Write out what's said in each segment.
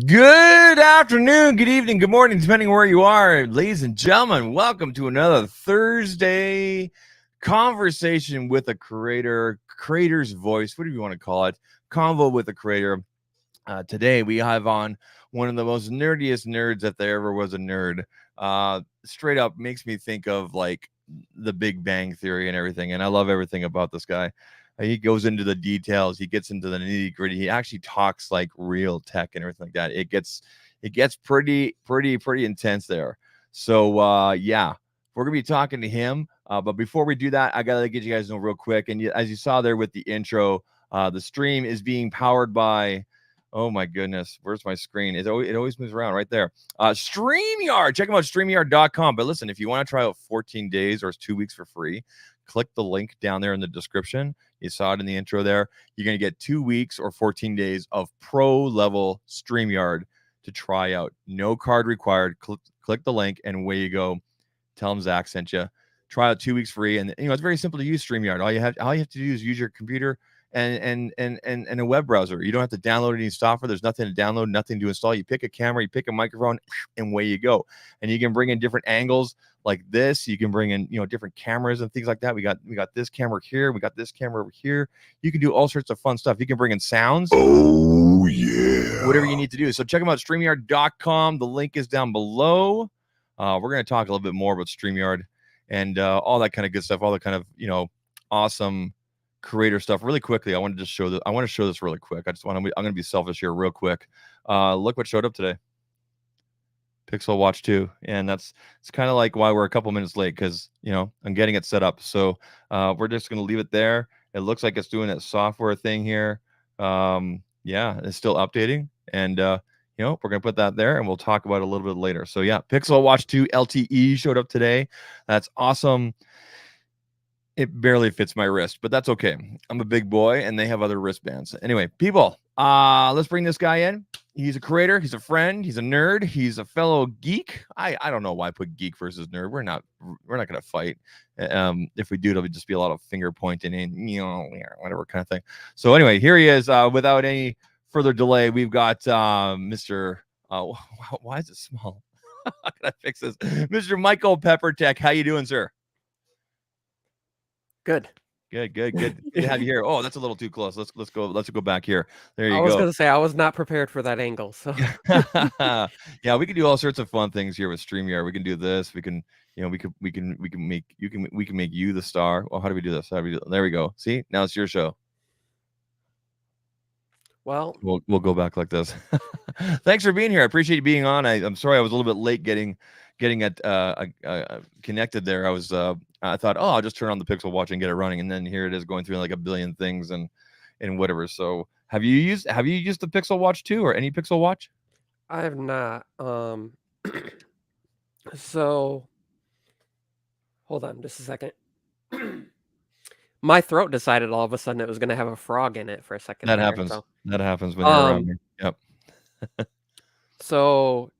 Good afternoon, good evening, good morning, depending where you are. Ladies and gentlemen, welcome to another Thursday conversation with a creator, creator's voice, whatever you want to call it, convo with a creator. Today, we have on one of the most nerdiest nerds if there ever was a nerd. Straight up makes me think of like the Big Bang Theory and everything, and I love everything about this guy. He goes into the details. He gets into the nitty gritty. He actually talks like real tech and everything like that. It gets pretty intense there. So yeah, we're gonna be talking to him. But before we do that, I gotta get you guys know real quick. And as you saw there with the intro, the stream is being powered by. Oh my goodness, where's my screen? It always moves around right there. StreamYard. Check them out, StreamYard.com. But listen, if you want to try out 14 days or 2 weeks for free, click the link down there in the description. You saw it in the intro there. You're going to get 2 weeks or 14 days of pro level StreamYard to try out. No card required. Click the link and away you go. Tell them Zach sent you. Try out 2 weeks free. And it's very simple to use StreamYard. All you have to do is use your computer and a web browser. You don't have to download any software. There's nothing to download, nothing to install. You pick a camera, you pick a microphone, and away you go. And you can bring in different angles like this. You can bring in, different cameras and things like that. We got this camera here. We got this camera over here. You can do all sorts of fun stuff. You can bring in sounds. Oh, yeah. Whatever you need to do. So check them out, StreamYard.com. The link is down below. We're going to talk a little bit more about StreamYard and all that kind of good stuff, all the kind of, awesome creator stuff really quickly. I want to show this really quick. I'm going to be selfish here real quick. Look what showed up today. Pixel Watch 2. And it's kind of like why we're a couple minutes late, because I'm getting it set up. So we're just going to leave it there. It looks like it's doing that software thing here. Yeah, it's still updating. And we're going to put that there and we'll talk about it a little bit later. So yeah, Pixel Watch 2 LTE showed up today. That's awesome. It barely fits my wrist, but that's okay. I'm a big boy and they have other wristbands. Anyway, people, let's bring this guy in. He's a creator. He's a friend. He's a nerd. He's a fellow geek. I don't know why I put geek versus nerd. We're not going to fight. If we do, it'll just be a lot of finger pointing and, whatever kind of thing. So anyway, here he is. Without any further delay, we've got Mr. Why is it small? How can I fix this? Mr. Michael Peppertech. How you doing, sir? Good to have you here. Oh, that's a little too close. Let's go back here. There you go. I was gonna say I was not prepared for that angle. So yeah, we can do all sorts of fun things here with StreamYard. We can do this. We can make you the star. Well, how do we do this? There we go. See, now it's your show. Well, We'll go back like this. Thanks for being here. I appreciate you being on. I'm sorry I was a little bit late getting connected there. I thought, oh, I'll just turn on the Pixel Watch and get it running, and then here it is going through like a billion things and whatever. So have you used the Pixel Watch 2 or any Pixel Watch? I have not. So hold on just a second. My throat decided all of a sudden it was going to have a frog in it for a second. That there, happens. So. That happens when you're around me. Yep. So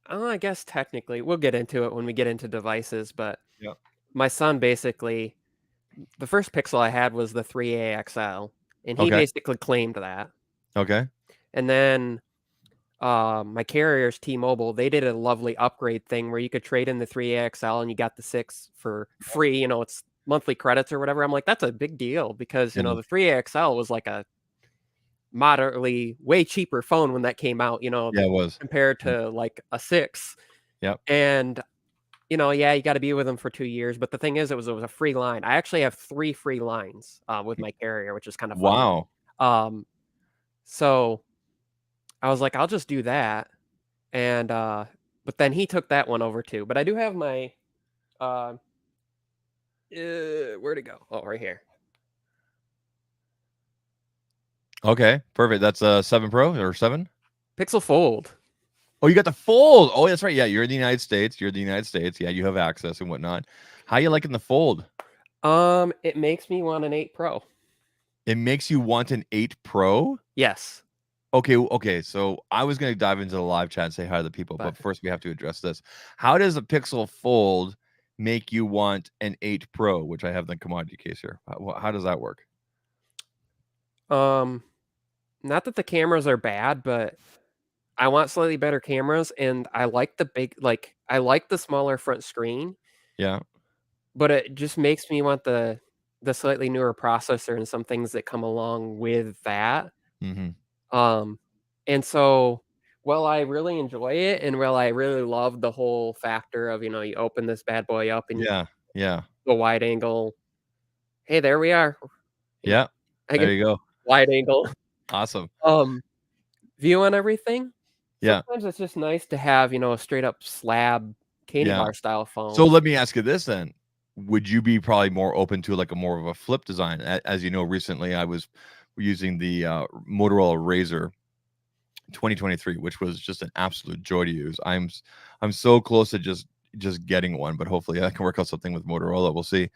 I guess technically we'll get into it when we get into devices, but Yep. my son basically, the first Pixel I had was the 3A XL, and he Okay. basically claimed that. Okay. And then my carriers, T-Mobile, they did a lovely upgrade thing where you could trade in the 3A XL and you got the 6 for free. You know, it's monthly credits or whatever. I'm like, that's a big deal because, you know, the 3A XL was like a moderately way cheaper phone when that came out, you know, Yeah, it was. compared to like a 6. Yep. And, you know, yeah, you got to be with them for 2 years. But the thing is, it was a free line. I actually have 3 free lines with my carrier, which is kind of funny. Wow. So I was like, I'll just do that. And, but then he took that one over too. But I do have my, where'd it go? Oh, right here. Okay, perfect. That's 7 Pro or 7? Pixel Fold. Oh, you got the Fold. Oh, that's right. Yeah, you're in the United States. Yeah, you have access and whatnot. How you liking the Fold? It makes me want an 8 Pro. It makes you want an 8 Pro? Yes. Okay. So I was going to dive into the live chat and say hi to the people, but first we have to address this. How does a Pixel Fold make you want an 8 Pro, which I have the commodity case here? How does that work? Not that the cameras are bad, but I want slightly better cameras, and I like I like the smaller front screen. Yeah. But it just makes me want the slightly newer processor and some things that come along with that. Mm-hmm. And so, while I really enjoy it, and while I really love the whole factor of, you know, you open this bad boy up and Yeah. the wide angle. Hey, there we are. Yeah. I There get you go. wide angle. Awesome. View on everything. Yeah. Sometimes it's just nice to have, you know, a straight up slab candy bar style phone. So let me ask you this then. Would you be probably more open to like a more of a flip design? As you know, recently I was using the Motorola Razr 2023, which was just an absolute joy to use. I'm so close to just getting one, but hopefully I can work out something with Motorola. We'll see.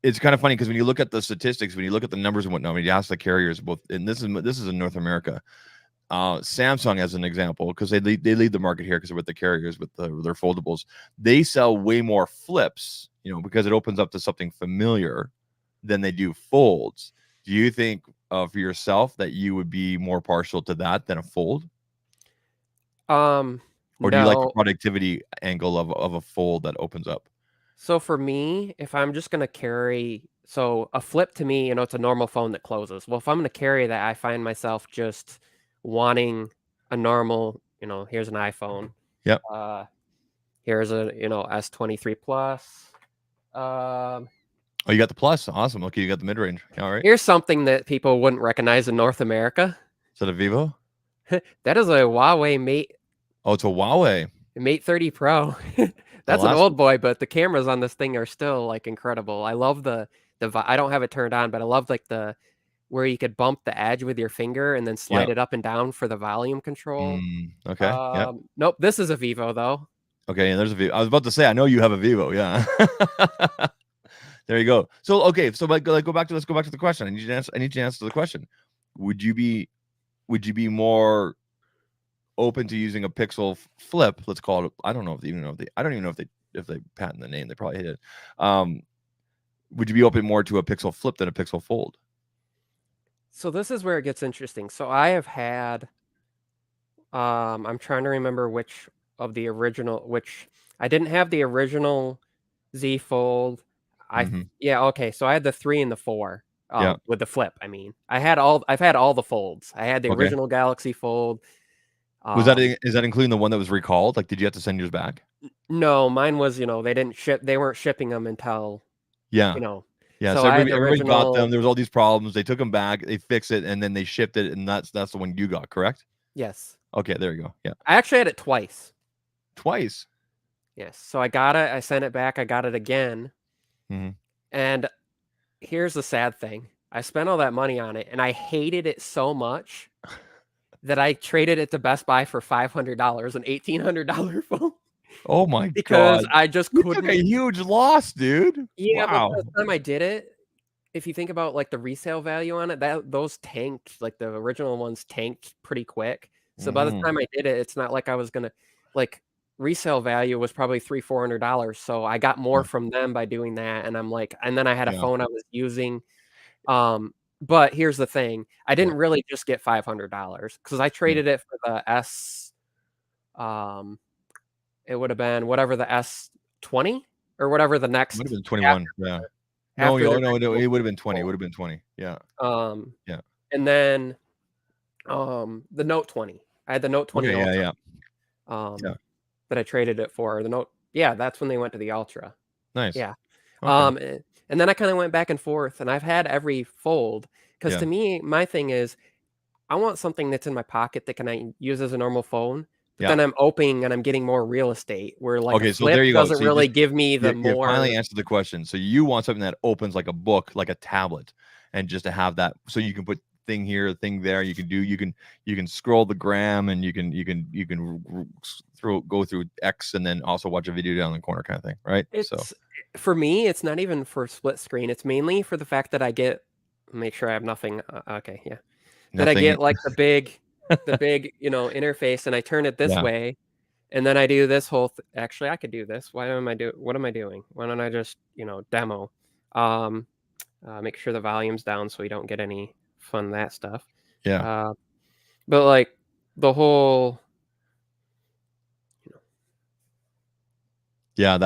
It's kind of funny because when you look at the statistics, when you look at the numbers and whatnot, when you ask the carriers, both, and this is in North America. Samsung as an example, because they lead the market here because with the carriers with their foldables, they sell way more flips, you know, because it opens up to something familiar than they do folds. Do you think for yourself that you would be more partial to that than a fold? Or do you like the productivity angle of a fold that opens up? So for me, if I'm just gonna carry, so a flip to me, you know, it's a normal phone that closes. Well, if I'm gonna carry that, I find myself just wanting a normal, you know, here's an iPhone. Yep. Here's a, you know, S23 Plus. Oh, you got the Plus. Awesome. Okay, you got the mid-range. All right. Here's something that people wouldn't recognize in North America. Is that a Vivo? That is a Huawei Mate. Oh, it's a Huawei Mate 30 Pro. That's an old boy, but the cameras on this thing are still like incredible. I love the I don't have it turned on, but I love like where you could bump the edge with your finger and then slide it up and down for the volume control. Okay. Nope, this is a Vivo though. Okay, and there's a Vivo. I was about to say, I know you have a Vivo. Yeah. There you go. So okay, so let's go back to the question. I need you to answer the question. Would you be more open to using a Pixel Flip? Let's call it. I don't even know if they patent the name. They probably hit it. Would you be open more to a Pixel Flip than a Pixel Fold? So this is where it gets interesting. So I have had, I'm trying to remember which of the original, which I didn't have the original Z Fold. Yeah, okay. So I had the 3 and the 4 with the Flip. I mean, I've had all the folds. I had the original Galaxy Fold. Is that including the one that was recalled? Like, did you have to send yours back? No, mine was, you know, they weren't shipping them until, you know. Yeah, So so I had the everybody got them. original. There was all these problems. They took them back, they fixed it, and then they shipped it, and that's the one you got, correct? Yes. Okay, there you go. Yeah. I actually had it twice. Twice. Yes. So I got it. I sent it back. I got it again. Mhm. And here's the sad thing. I spent all that money on it, and I hated it so much that I traded it to Best Buy for $500, an $1,800 phone, Oh my because god. I just You took a couldn't. huge loss, dude. Yeah, but by Wow. the time I did it, if you think about, like, the resale value on it, those tanked, like, the original ones tanked pretty quick. So by the Mhm. time I did it, it's not like I was gonna like, resale value was probably $300-$400, so I got more Yeah. from them by doing that, and I'm like, and then I had a Yeah. phone I was using. But here's the thing, I Yeah. didn't really just get $500 because I Yeah. traded it for the um, it would have been whatever the S20 or whatever the Would have next been 21. Yeah. No, after no, their no, next no, it would have been 20. It would phone. have been 20. Yeah. Um, Yeah. and then, the Note 20. I had the Note 20 Okay, yeah, Ultra, yeah. um, Yeah. that I traded it for. The Note Yeah, that's when they went to the Ultra. Nice. Yeah. Okay. And then I kinda went back and forth, and I've had every fold, because Yeah. to me, my thing is, I want something that's in my pocket that can I use as a normal phone, but Yeah. then I'm opening and I'm getting more real estate, where, like, a Okay, so flip there you go. doesn't So you really just give me the you finally more. answered the question. So you want something that opens like a book, like a tablet, and just to have that so you can put thing here, thing there. You can scroll the gram and go through X and then also watch a video down in the corner kind of thing, right? So It's For me, it's not even for split screen, it's mainly for the fact that I get make sure I have nothing, okay, yeah. That I nothing. get, like, the big, interface, and I turn it this Yeah. way, and then I do this whole actually, I could do this. What am I doing? Why don't I just, demo? Um, make sure the volume's down so we don't get any fun that stuff. Yeah. Uh, but, like, the whole you know Yeah.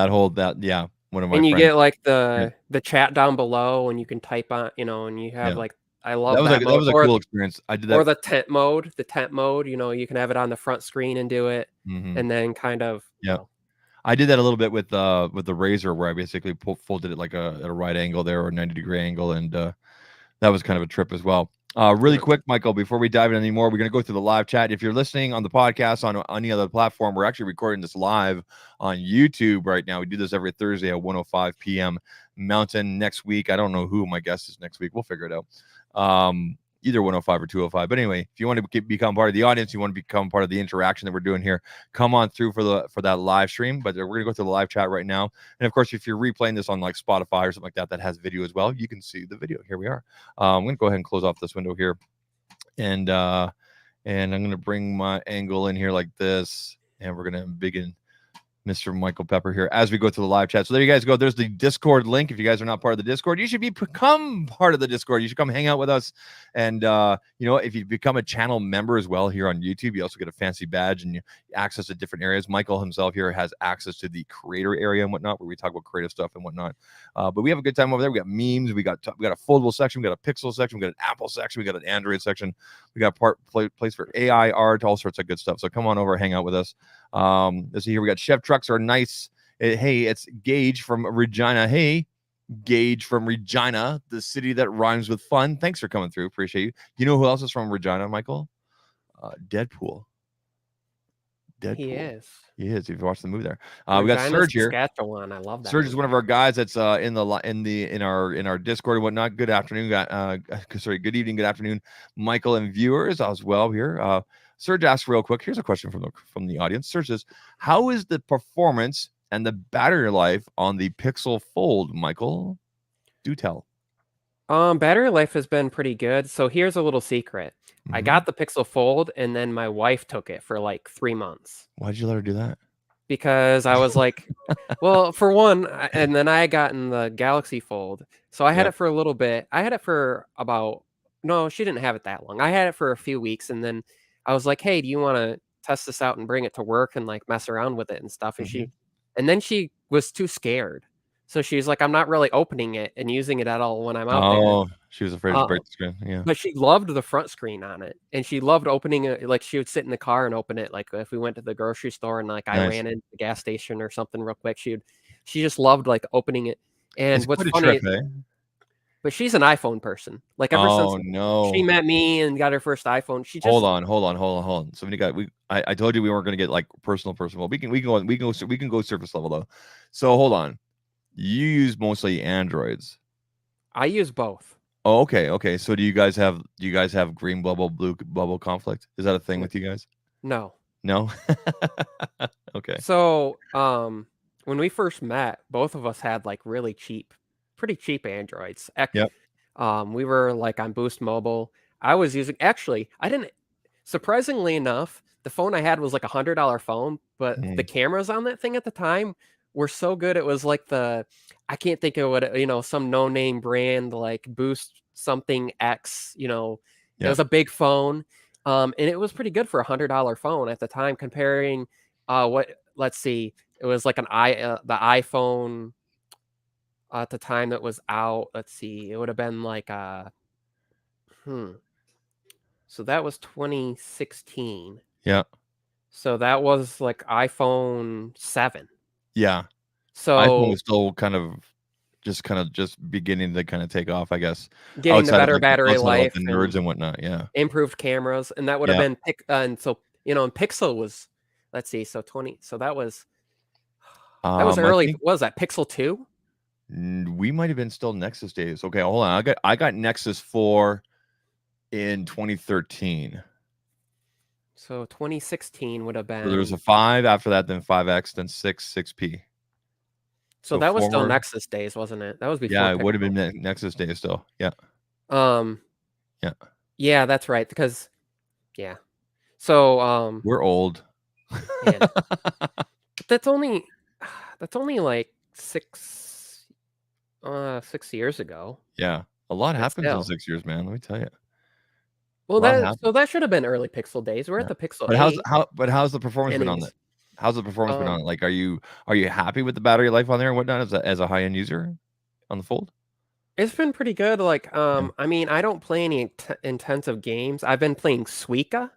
Yeah. One of my and you friends. get, like, Yeah. the chat down below, and you can type on, and you have, Yeah. like, I love that That mode, was a cool experience. I did or that. the tent mode, you can have it on the front screen and do it, Mhm. and then kind of, Yeah. I did that a little bit with the razor where I basically folded it like at a right angle there or a 90-degree angle, and that was kind of a trip as well. Really yeah. quick, Michael, before we dive in anymore, we're going to go through the live chat. If you're listening on the podcast on any other platform, we're actually recording this live on YouTube right now. We do this every Thursday at 1:05 p.m. Mountain. Next week, I don't know who my guest is next week. We'll figure it out. Either 105 or 205. But anyway, if you want to become part of the audience, you want to become part of the interaction that we're doing here, come on through for that live stream. But we're going to go through the live chat right now. And of course, if you're replaying this on like Spotify or something like that, that has video as well, you can see the video. Here we are. I'm going to go ahead and close off this window here. And I'm going to bring my angle in here like this. And we're going to begin Mr. Michael Pepper here as we go through the live chat. So there you guys go. There's the Discord link. If you guys are not part of the Discord, you should become part of the Discord. You should come hang out with us. And if you become a channel member as well here on YouTube, you also get a fancy badge and you access to different areas. Michael himself here has access to the creator area and whatnot, where we talk about creative stuff and whatnot. But we have a good time over there. We got memes. We got a foldable section. We got a Pixel section. We got an Apple section. We got an Android section. We got place for AI art, all sorts of good stuff. So come on over, hang out with us. Let's see here. We got Chef Trucks are nice. Hey, it's Gage from Regina. Hey, Gage from Regina, the city that rhymes with fun. Thanks for coming through. Appreciate you. You know who else is from Regina, Michael? Deadpool. He is. He is. If you watched the movie there, we got Regina, Serge here. Saskatchewan. I love that Serge is movie. one of our guys that's in our Discord and whatnot. Good afternoon, good evening, good afternoon, Michael and viewers as well here. Serge asked real quick. Here's a question from the audience. Serge says, "How is the performance and the battery life on the Pixel Fold?" Michael, do tell. Battery life has been pretty good. So here's a little secret. I got the Pixel Fold, and then my wife took it for like 3 months. Why'd you let her do that? Because I was like, well, for one, and then I had gotten the Galaxy Fold. So I had it for a little bit. I had it for no, she didn't have it that long. I had it for a few weeks, and then I was like, hey, do you want to test this out and bring it to work and like mess around with it and stuff? And then she was too scared. So she's like, I'm not really opening it and using it at all when I'm out there. Oh, she was afraid to break the screen. Yeah. But she loved the front screen on it, and she loved opening it. Like, she would sit in the car and open it. Like, if we went to the grocery store and like I ran into the gas station or something real quick, she just loved like opening it. And It's what's quite a funny, trip, eh? but she's an iPhone person. Like ever since Oh no. she met me and got her first iPhone, she just Hold on. So I told you we weren't going to get like personal. We can go surface level though. So hold on. You use mostly Androids. I use both. Oh, okay. So do you guys have green bubble, blue bubble conflict? Is that a thing with you guys? No. No. Okay. So, when we first met, both of us had like really pretty cheap Androids. Yep. We were like on Boost Mobile. I was using I didn't surprisingly enough, the phone I had was like $100 phone, but the cameras on that thing at the time were so good. It was like I can't think of what, some no-name brand like Boost something X, it was a big phone. And it was pretty good for $100 phone at the time, comparing let's see, it was like the iPhone at the time that was out. Let's see, it would have been like so that was 2016. Yeah. So that was like iPhone 7. Yeah. So iPhone was still kind of just beginning to kind of take off, I guess. getting the better like battery outside of, like, life the nerds and and whatnot. Yeah. improved cameras, and that would have Yeah. been and so and Pixel was, let's see, so that was early. What was that, Pixel 2? We might have been still Nexus days. Okay, hold on. I got Nexus 4 in 2013. So 2016 would have been. So there was a 5 after that, then 5X, then 6P. So that was still Nexus days, wasn't it? That was before. Yeah, it would have been Nexus days still. Yeah. Yeah. Yeah, that's right. Because So we're old. Yeah. That's only like 6 years ago. Yeah. A lot happened in 6 years, man. Let me tell you. Well, that should have been early Pixel days. We're at the Pixel 8. How's the performance been on that? How's the performance been on it? Like, are you happy with the battery life on there and whatnot as a high end user on the Fold? It's been pretty good. Like, I mean, I don't play any intensive games. I've been playing Suika,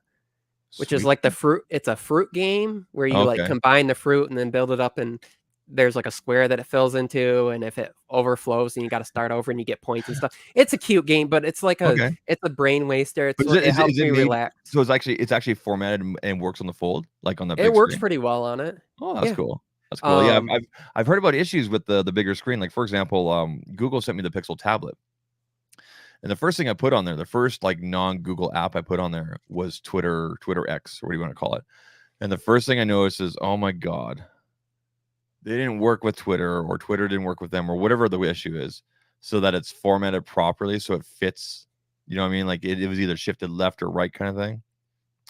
which is like the fruit. It's a fruit game where you like combine the fruit and then build it up, and there's like a square that it fills into, and if it overflows, then you got to start over and you get points and stuff. It's a cute game, but it's like it's a brain waster. It helps me relax. So it's actually formatted and works on the Fold, like on the big It works screen? pretty well on it. Oh, that's cool. That's cool. Yeah, I've heard about issues with the bigger screen. Like, for example, Google sent me the Pixel tablet, and the first thing I put on there, the first like non-Google app I put on there was Twitter X, or what do you want to call it? And the first thing I noticed is, oh my God, they didn't work with Twitter, or Twitter didn't work with them, or whatever the issue is, so that it's formatted properly so it fits. You know what I mean? Like it was either shifted left or right kind of thing.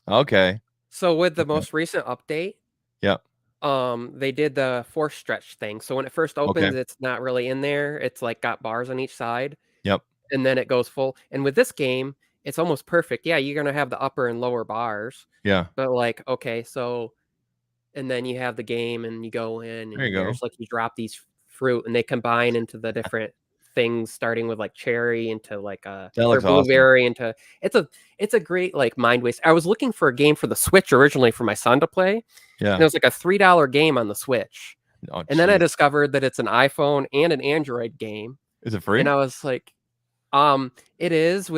Okay. So with the most recent update, they did the force stretch thing. So when it first opens, it's not really in there. It's like got bars on each side. Yep. And then it goes full. And with this game, it's almost perfect. Yeah, you're gonna have the upper and lower bars. Yeah. But like, okay, so, and then you have the game, and you go in, and there's like you drop these fruit, and they combine into the different things, starting with like cherry into like or blueberry into. It's a great like mind waste. I was looking for a game for the Switch originally for my son to play. Yeah. And it was like a $3 game on the Switch. Oh, and then I discovered that it's an iPhone and an Android game. Is it free? And I was like, it is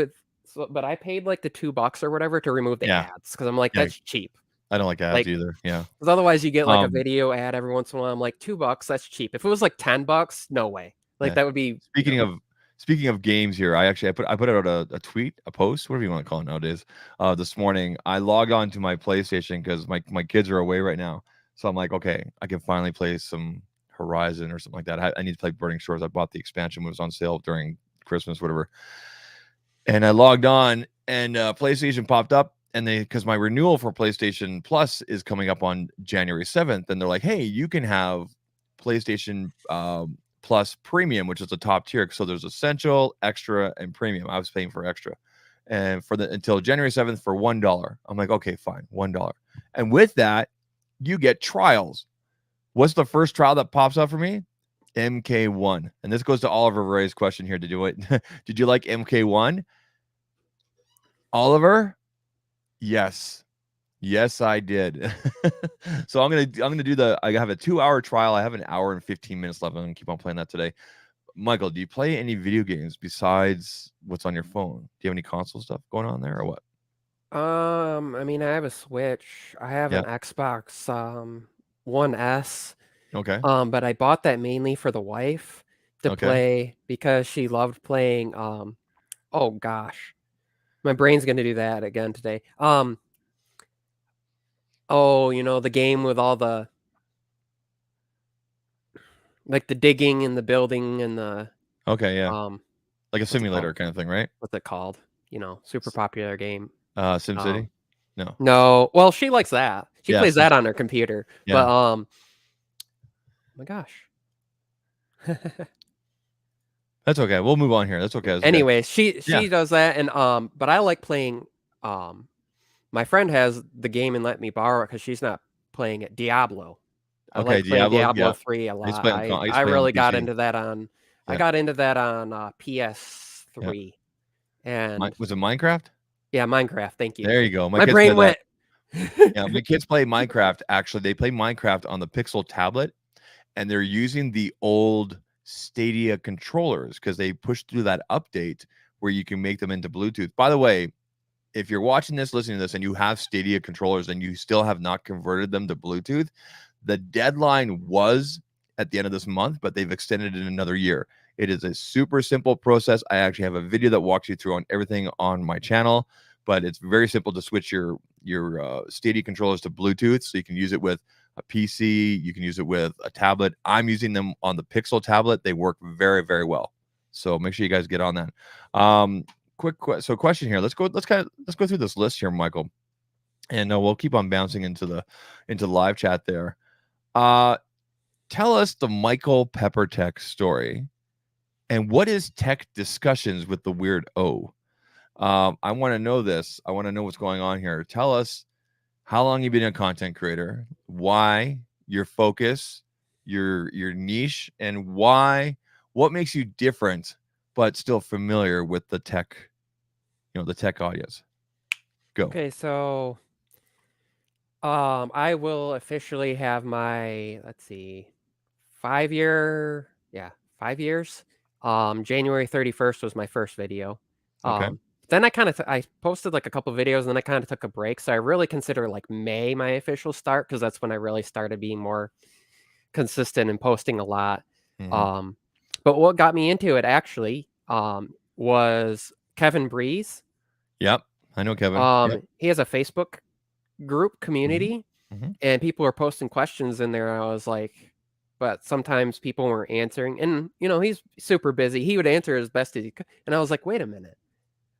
but I paid like the $2 or whatever to remove the ads, because I'm like, that's cheap. I don't like ads either. Yeah. Because otherwise you get like a video ad every once in a while. I'm like, $2, that's cheap. If it was like $10, no way. Like that would be. Speaking of games here, I put out a tweet, a post, whatever you want to call it nowadays. This morning, I logged on to my PlayStation because my kids are away right now. So I'm like, okay, I can finally play some Horizon or something like that. I need to play Burning Shores. I bought the expansion when it was on sale during Christmas, whatever. And I logged on, and PlayStation popped up, and because my renewal for PlayStation Plus is coming up on January 7th, and they're like, hey, you can have PlayStation Plus Premium, which is the top tier. So there's Essential, Extra, and Premium. I was paying for Extra, and until January 7th for $1. I'm like, okay, fine, $1. And with that, you get trials. What's the first trial that pops up for me? MK1. And this goes to Oliver Ray's question here. Did you like MK1? Oliver? Yes, I did. So I'm gonna do I have a 2-hour trial. I have an hour and 15 minutes left. I'm gonna keep on playing that today. Michael, do you play any video games besides what's on your phone? Do you have any console stuff going on there or what? I mean, I have a Switch. I have Yeah. an Xbox One S. Okay. But I bought that mainly for the wife to Okay. play because she loved playing oh gosh. My brain's gonna do that again today. Oh, the game with all the like the digging and the building and the Okay. Yeah. um Like a what's it simulator called? kind of thing, right? What's it called? Super popular game. SimCity? No. No, well, she likes that. She Yeah. plays that on her computer. Yeah. But oh my gosh. That's okay. We'll move on here. That's okay. That's okay. Anyway, she Yeah. does that, and but I like playing. My friend has the game and let me borrow it because she's not playing it. Diablo. I Okay. like playing Diablo. Diablo Yeah. 3 a I used to lot. play on, I used I to play on really got PC. into that on. I Yeah. got into that on Yeah. PS3, and Was it Minecraft? yeah, Minecraft. Thank you. There you go. My kids play brain went. Yeah, my kids play Minecraft. Actually, they play Minecraft on the Pixel tablet, and they're using the old Stadia controllers because they pushed through that update where you can make them into Bluetooth. By the way, if you're watching this, listening to this, and you have Stadia controllers and you still have not converted them to Bluetooth, the deadline was at the end of this month, but they've extended it another year. It is a super simple process. I actually have a video that walks you through on everything on my channel, but it's very simple to switch your Stadia controllers to Bluetooth, so you can use it with a PC, you can use it with a tablet. I'm using them on the Pixel tablet. They work very, very well. So make sure you guys get on that. Question here. Let's go through this list here, Michael, and we'll keep on bouncing into the live chat there. Tell us the Michael Pepper Tech story, and what is tech discussions with the weird O? I want to know this. I want to know what's going on here. Tell us how long you've been a content creator, why, your focus, your niche, and what makes you different but still familiar with the tech, the tech audience. Go. Okay, so I will officially have my 5 years. January 31st was my first video. Okay. Then I posted like a couple videos, and then I kind of took a break. So I really consider like May my official start because that's when I really started being more consistent and posting a lot. Mhm. But what got me into it actually was Kevin Breeze. Yep, I know Kevin. Yep. He has a Facebook group community, Mhm. and people were posting questions in there. I was like, but sometimes people weren't answering, and he's super busy. He would answer as best as he could, and I was like, wait a minute,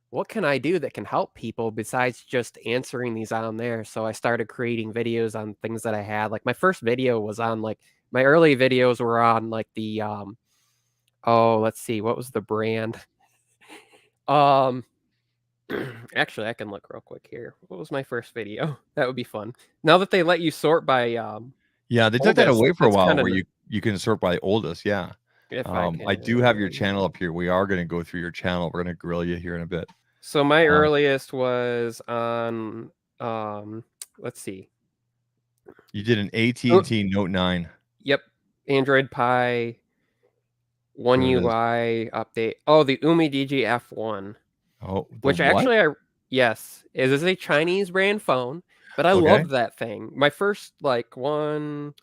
what can I do that can help people besides just answering these on there? So I started creating videos on things that I had. Like my first video was on my early videos were on like the let's see, what was the brand? Actually, I can look real quick here. What was my first video? That would be fun. Now that they let you sort by yeah, they took that oldest, away for a that's while kinda where you can sort by oldest. Yeah. if I I do have your can. channel up here. We are going to go through your channel. We're going to grill you here in a bit. So my earliest was on let's see. You did an AT&T Note 9. Yep. Android Pie One Here it is. UI update. Oh, the UmiDigi F1. Oh, Which what? actually yes, it is a Chinese brand phone, but I loved that thing. My first 1,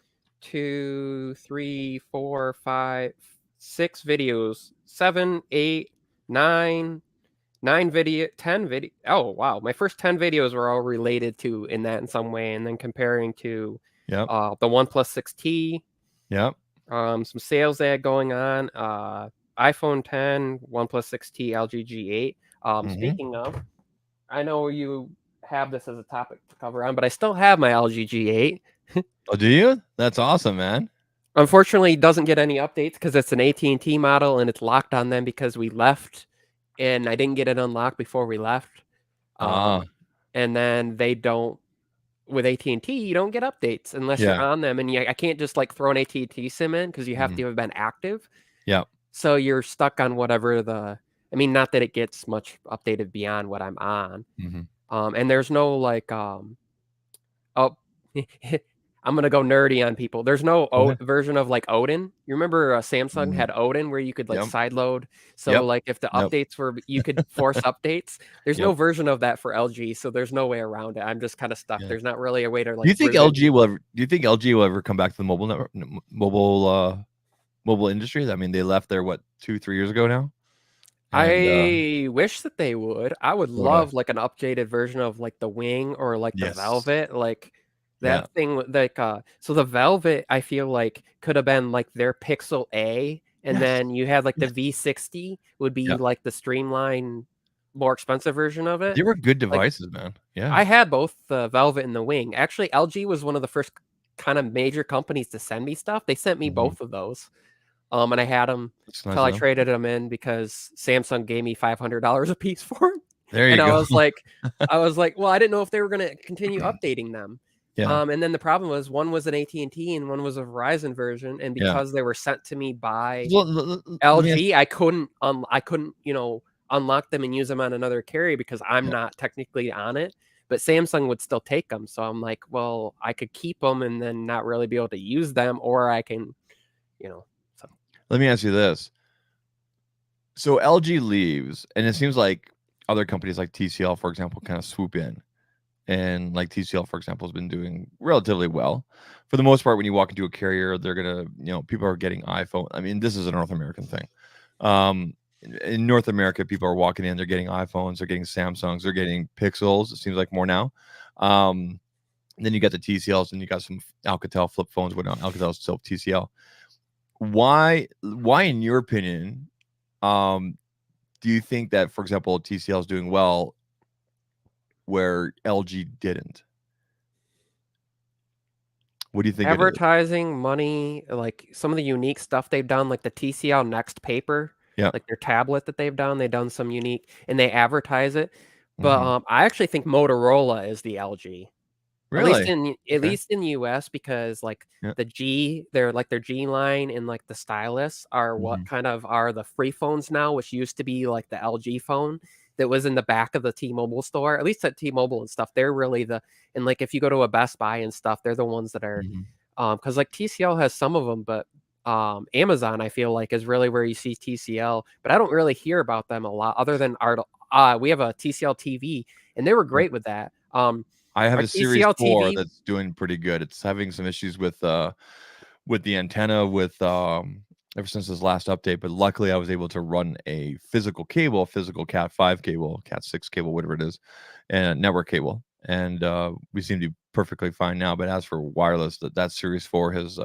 2, 3, 4, 5, 6 videos, 7, 8, 9, 9 video, 10 video. Oh wow, my first 10 videos were all related to in that in some way, and then comparing to Yep. the OnePlus 6T. Yep. Some sales ad going on. iPhone 10, OnePlus 6T, LG G8. Speaking of, I know you have this as a topic to cover on, but I still have my LG G8. Oh, do you? That's awesome, man. Unfortunately, it doesn't get any updates because it's an AT&T model and it's locked on them because we left, and I didn't get it unlocked before we left. And then they don't. With AT&T, you don't get updates unless you're on them, and I can't just throw an AT&T SIM in because you have to have been active. Yeah. So you're stuck on whatever not that it gets much updated beyond what I'm on. And there's no I'm gonna go nerdy on people. There's no Okay. version of like Odin. You remember Samsung had Odin where you could like Yep. sideload. So Yep. like if the Yep. updates were, you could force updates. There's no Yep. version of that for LG, so there's no way around it. I'm just kind of stuck. Yeah. There's not really a way to Do like. you think LG will ever? Do you think LG will ever come back to the mobile network, mobile industry? I mean, they left there 2-3 years ago now. I wish that they would. I would would love like an updated version of like the Wing or like the Yes. Velvet, like Yeah. that thing. Like so the Velvet, I feel like could have been like their Pixel A, and Yes. then you had like the Yes. V60 would be Yeah. like the streamlined, more expensive version of it. They were good Like, devices, man. Yeah. I had both the Velvet and the Wing. Actually, LG was one of the first kind of major companies to send me stuff. They sent me both of those. And I had them That's nice until of I them. traded them in because Samsung gave me $500 a piece for them. There you And go. I was like, well, I didn't know if they were going to continue updating them. Yeah. And then the problem was one was an AT&T and one was a Verizon version, and because they were sent to me by LG, I couldn't unlock them and use them on another carrier because I'm not technically on it. But Samsung would still take them, so I'm like, well, I could keep them and then not really be able to use them, or I can, So let me ask you this. So LG leaves, and it seems like other companies like TCL, for example, kind of swoop in. And like TCL, for example, has been doing relatively well. For the most part, when you walk into a carrier, they're going to, people are getting iPhone. I mean, this is a North American thing. In North America, people are walking in, they're getting iPhones, they're getting Samsungs, they're getting Pixels. It seems like more now. Then you got the TCLs, and you got some Alcatel flip phones, whatnot. Alcatel's still TCL. Why, in your opinion, do you think that, for example, TCL is doing well where LG didn't? What do you think? Advertising, money, like some of the unique stuff they've done, like the TCL Next paper, like their tablet that they've done some unique, and they advertise it. But I actually think Motorola is the LG. Really? At least in the US, because like the G, their G line and like the stylus are what kind of are the free phones now, which used to be like the LG phone that was in the back of the T-Mobile store. At least at T-Mobile and stuff, they're really and like if you go to a Best Buy and stuff, they're the ones that are because like TCL has some of them, but Amazon I feel like is really where you see TCL, but I don't really hear about them a lot other than we have a TCL TV and they were great with that. I have a Series 4 TV that's doing pretty good. It's having some issues with the antenna ever since this last update, but luckily I was able to run a physical Cat 5 cable, Cat 6 cable, whatever it is, and a network cable, and we seem to be perfectly fine now. But as for wireless, that Series 4 has,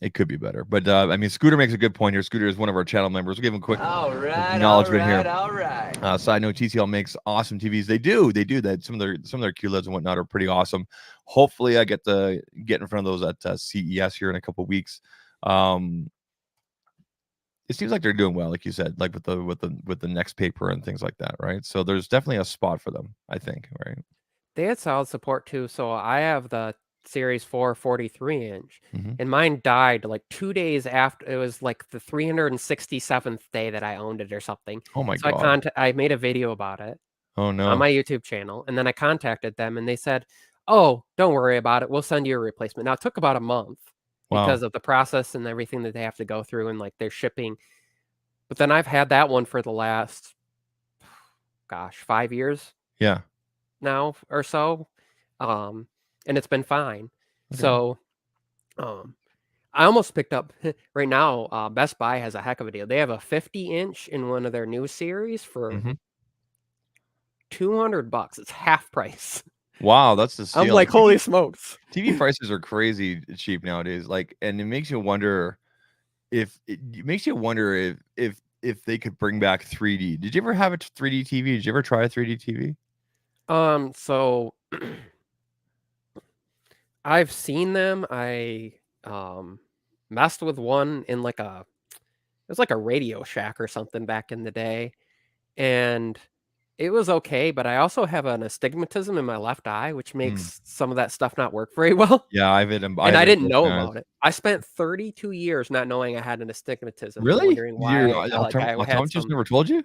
it could be better. But I mean, Scooter makes a good point here. Scooter is one of our channel members. We'll give him a quick acknowledgement here. All right. Side note: TCL makes awesome TVs. They do. That some of their QLEDs and whatnot are pretty awesome. Hopefully, I get in front of those at CES here in a couple weeks. It seems like they're doing well, like you said, like with the next paper and things like that, right? So there's definitely a spot for them, I think, right? They had solid support too. So I have the Series 4 43-inch, and mine died like 2 days after. It was like the 367th day that I owned it or something. Oh my God. I made a video about it. Oh no. On my YouTube channel, and then I contacted them and they said, "Oh, don't worry about it. We'll send you a replacement." Now it took about a month because of the process and everything that they have to go through and like their shipping. But then I've had that one for the last 5 years. Yeah. Now or so. And it's been fine. Okay. So, I almost picked up right now. Best Buy has a heck of a deal. They have a 50-inch in one of their new series for $200. It's half price. Wow, that's the steal. I'm like, holy smokes! TV prices are crazy cheap nowadays. Like, and it makes you wonder if they could bring back 3D. Did you ever have a 3D TV? Did you ever try a 3D TV? So. I've seen them. I messed with one in it was like a Radio Shack or something back in the day, and it was okay. But I also have an astigmatism in my left eye, which makes some of that stuff not work very well. Yeah, I didn't know about it. I spent 32 years not knowing I had an astigmatism. Really? Wondering why. Your optometrist never told you?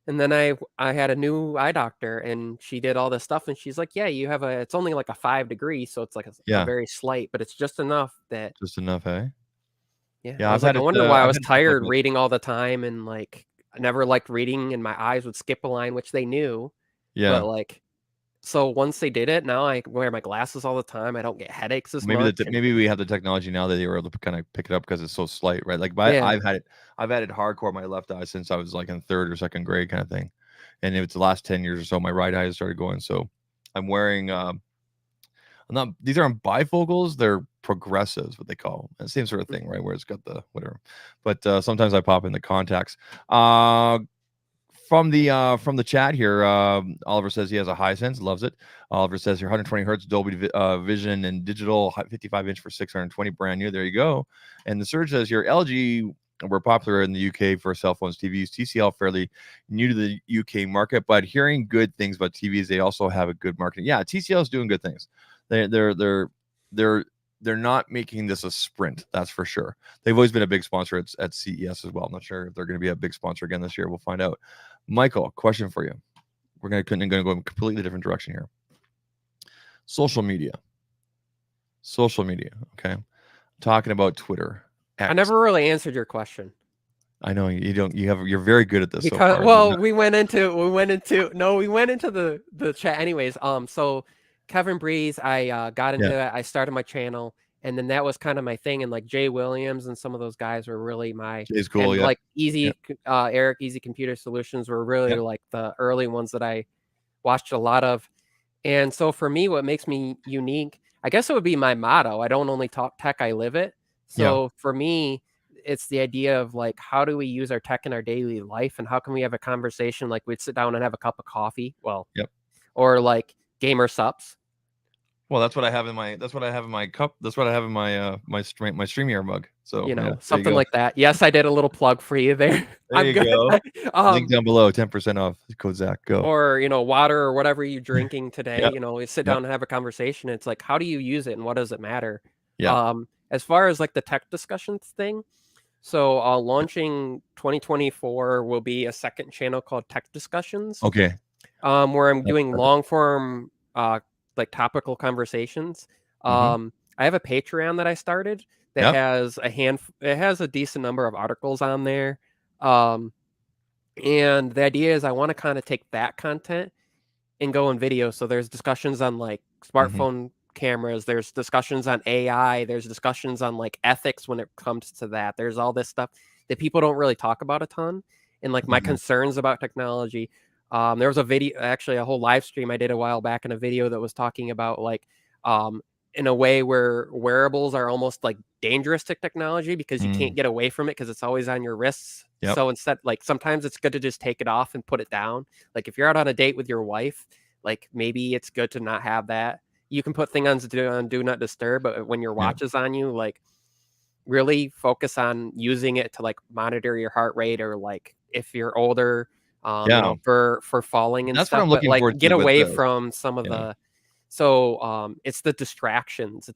And then I had a new eye doctor, and she did all this stuff, and she's like, "Yeah, you have it's only like a 5 degree, so it's like a Yeah, very slight, but it's just enough that." just enough, hey? Yeah, Yeah, I was like, "I wonder why I I've was had it for like tired a reading all the time, and, like, I never liked reading, and my eyes would skip a line," which they knew, but, yeah. like, so once they did it, now I wear my glasses all the time, I don't get headaches as Maybe much, and maybe we have the technology now that they were able to kind of pick it up because it's so slight, right? Like, yeah. I've had it hardcore on my left eye since I was like in third or second grade kind of thing, and it's the last 10 years or so. My right eye has started going, so I'm wearing. I'm not. These aren't bifocals; they're progressives, what they call them. Same sort of thing, right? Where it's got the whatever. But sometimes I pop in the contacts. From the chat here, Oliver says he has a high sense, loves it. Oliver says here 120 hertz Dolby Vision and digital 55 inch for 620, brand new. There you go. And the Surge says here LG were popular in the UK for cell phones, TVs. TCL fairly new to the UK market, but hearing good things about TVs, they also have a good marketing. Yeah, TCL is doing good things. They're not making this a sprint, that's for sure. They've always been a big sponsor at CES as well. I'm not sure if they're going to be a big sponsor again this year. We'll find out. Michael, question for you. We're going to go in a completely different direction here. Social media. Okay. I'm talking about Twitter. X. I never really answered your question. I know you don't. You're very good at this Because so far. well, we went into the chat anyways. So Kevin Breeze, I got into it. I started my channel, and then that was kind of my thing. And like Jay Williams and some of those guys were really my Jay's cool, and yeah. like Eric Easy Computer Solutions were really like the early ones that I watched a lot of. And so for me, what makes me unique, I guess it would be my motto. I don't only talk tech, I live it. So for me, it's the idea of like, how do we use our tech in our daily life, and how can we have a conversation like we'd sit down and have a cup of coffee? Well, or like gamer sups. Well, that's what I have in my cup. That's what I have in my my StreamYard mug. So Something like that. Yes, I did a little plug for you there. There you go. Link down below, 10% off. Code Zach. Go. Or water or whatever you're drinking today. We sit down and have a conversation. It's like, how do you use it and what does it matter? As far as like the tech discussions thing, so launching 2024 will be a second channel called Tech Discussions. Okay. Where I'm doing long form like topical conversations. I have a Patreon that I started that has it has a decent number of articles on there. And the idea is I want to kind of take that content and go in video. So there's discussions on like smartphone cameras, there's discussions on AI, there's discussions on like ethics when it comes to that. There's all this stuff that people don't really talk about a ton, and like my concerns about technology. There was a video, actually a whole live stream I did a while back in a video that was talking about like in a way where wearables are almost like dangerous to technology because you can't get away from it because it's always on your wrists. So instead, like sometimes it's good to just take it off and put it down. Like if you're out on a date with your wife, like maybe it's good to not have that. You can put things on do not disturb, but when your watch is on you, like really focus on using it to like monitor your heart rate, or like if you're older, for falling and that's stuff. What I'm looking but forward like to get away from some of the. So it's the distractions.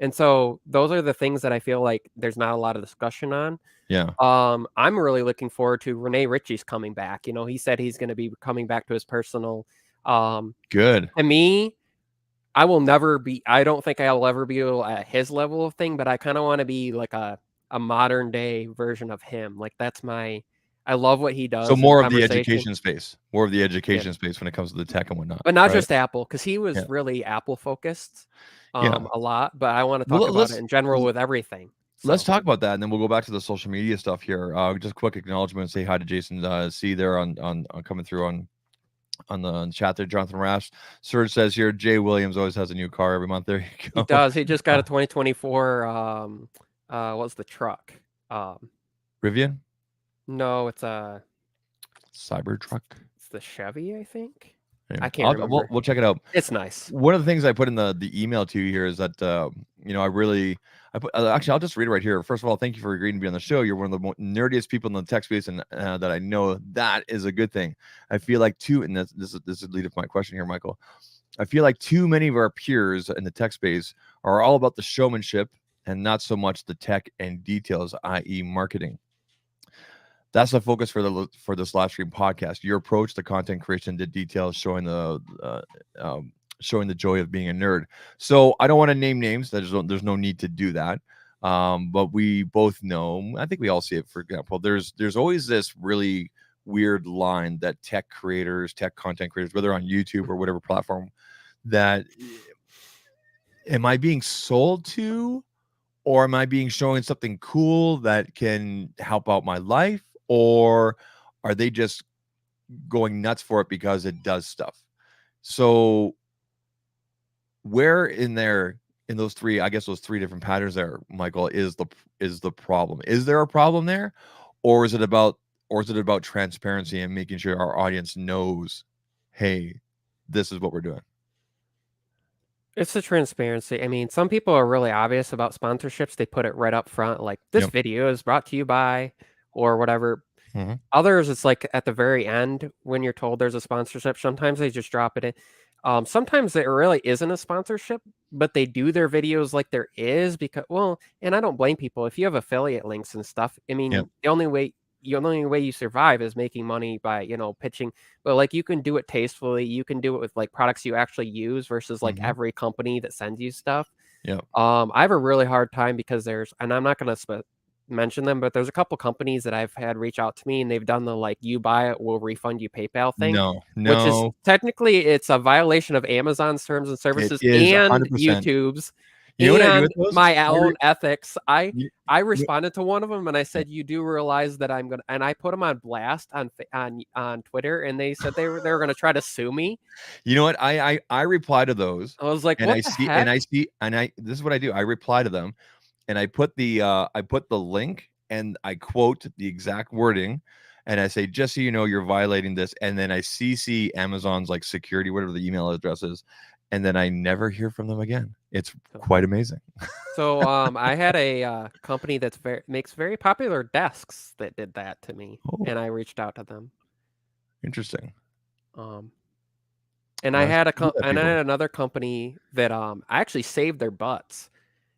And so those are the things that I feel like there's not a lot of discussion on. I'm really looking forward to Rene Ritchie's coming back. He said he's going to be coming back to his personal. Good. To me, I don't think I'll ever be at his level of thing, but I kind of want to be like a modern day version of him. Like I love what he does. So more of the education space, when it comes to the tech and whatnot. But not just Apple, because he was really Apple focused a lot. But I want to talk about it in general with everything. Let's talk about that, and then we'll go back to the social media stuff here. Just quick acknowledgement and say hi to Jason C there on coming through on the chat there. Jonathan Rash. Serge says here, Jay Williams always has a new car every month. There you go. He does. He just got a 2024. What's the truck? Rivian? No, it's a Cybertruck. It's the Chevy, I think. Anyway, I can't remember. We'll check it out. It's nice. One of the things I put in the email to you here is that actually I'll just read it right here. First of all, thank you for agreeing to be on the show. You're one of the nerdiest people in the tech space, and that I know. That is a good thing. I feel like and this is lead up to my question here, Michael. I feel like too many of our peers in the tech space are all about the showmanship and not so much the tech and details, i.e. marketing. That's the focus for this live stream podcast. Your approach to content creation, the details, showing the joy of being a nerd. So I don't want to name names. There's no need to do that. But we both know. I think we all see it. For example, there's always this really weird line that tech content creators, whether on YouTube or whatever platform, that am I being sold to, or am I being shown something cool that can help out my life? Or are they just going nuts for it because it does stuff? So where in those three, I guess those three different patterns there, Michael, is the problem? Is there a problem there? Or is it about transparency and making sure our audience knows, hey, this is what we're doing? It's the transparency. I mean, some people are really obvious about sponsorships. They put it right up front, like this video is brought to you by, or whatever. Mm-hmm. Others, it's like at the very end when you're told there's a sponsorship. Sometimes they just drop it in. Sometimes there really isn't a sponsorship, but they do their videos like there is because, well, and I don't blame people. If you have affiliate links and stuff, I mean, the only way you survive is making money by, pitching. But like you can do it tastefully. You can do it with like products you actually use versus like every company that sends you stuff. Yeah. I have a really hard time because and I'm not going to mention them, but there's a couple companies that I've had reach out to me and they've done the like, you buy it, we'll refund you PayPal thing. No. Which is technically it's a violation of Amazon's terms and services and 100%. YouTube's. You know what I do and with those? my own ethics. I responded to one of them and I said, you do realize that I'm gonna, and I put them on blast on Twitter, and they said they were gonna try to sue me. You know what? I reply to those. I was like, and what I the see, heck? This is what I do. I reply to them, and I put the link and I quote the exact wording, and I say, just so you know, you're violating this, and then I CC Amazon's like security, whatever the email address is, and then I never hear from them again. It's quite amazing. So I had a company that's makes very popular desks that did that to me, and I reached out to them. Interesting. And I had another company that I actually saved their butts.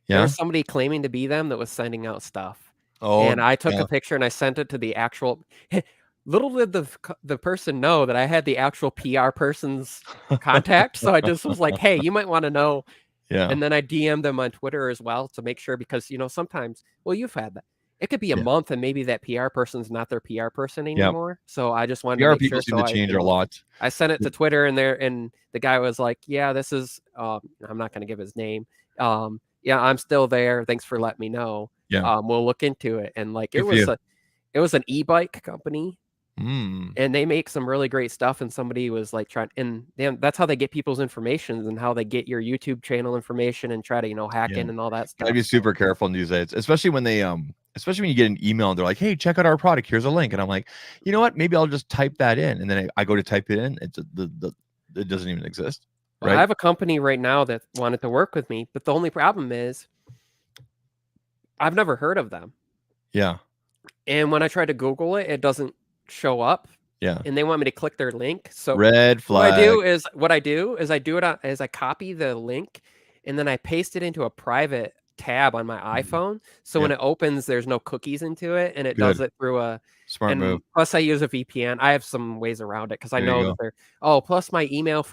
Yeah. There was somebody claiming to be them that was sending out stuff. Oh, and I took a picture and I sent it to the actual. Little did the person know that I had the actual PR person's contact. So I just was like, hey, you might want to know. Yeah. And then I DM'd them on Twitter as well to make sure, because, sometimes, well, you've had that. It could be a month and maybe that PR person's not their PR person anymore. So I just wanted to make people sure. seem to change a lot. I sent it to Twitter and the guy was like, yeah, this is, I'm not going to give his name. Yeah, I'm still there. Thanks for letting me know. Yeah. We'll look into it. And like, it was an e-bike company. And they make some really great stuff, and somebody was like and that's how they get people's information and how they get your YouTube channel information and try to hack in and all that stuff. Gotta be super careful in these days, especially when you get an email and they're like, hey, check out our product, here's a link, and I'm like, you know what, maybe I'll just type that in, and then I go to type it in, it doesn't even exist. Right? I have a company right now that wanted to work with me, but the only problem is I've never heard of them. Yeah. And when I try to Google it, it doesn't show up. Yeah. And they want me to click their link. So red flag. What I do is I copy the link and then I paste it into a private tab on my iPhone. So when it opens, there's no cookies into it, and it does it through a smart move. Plus I use a VPN. I have some ways around it because I know that plus my email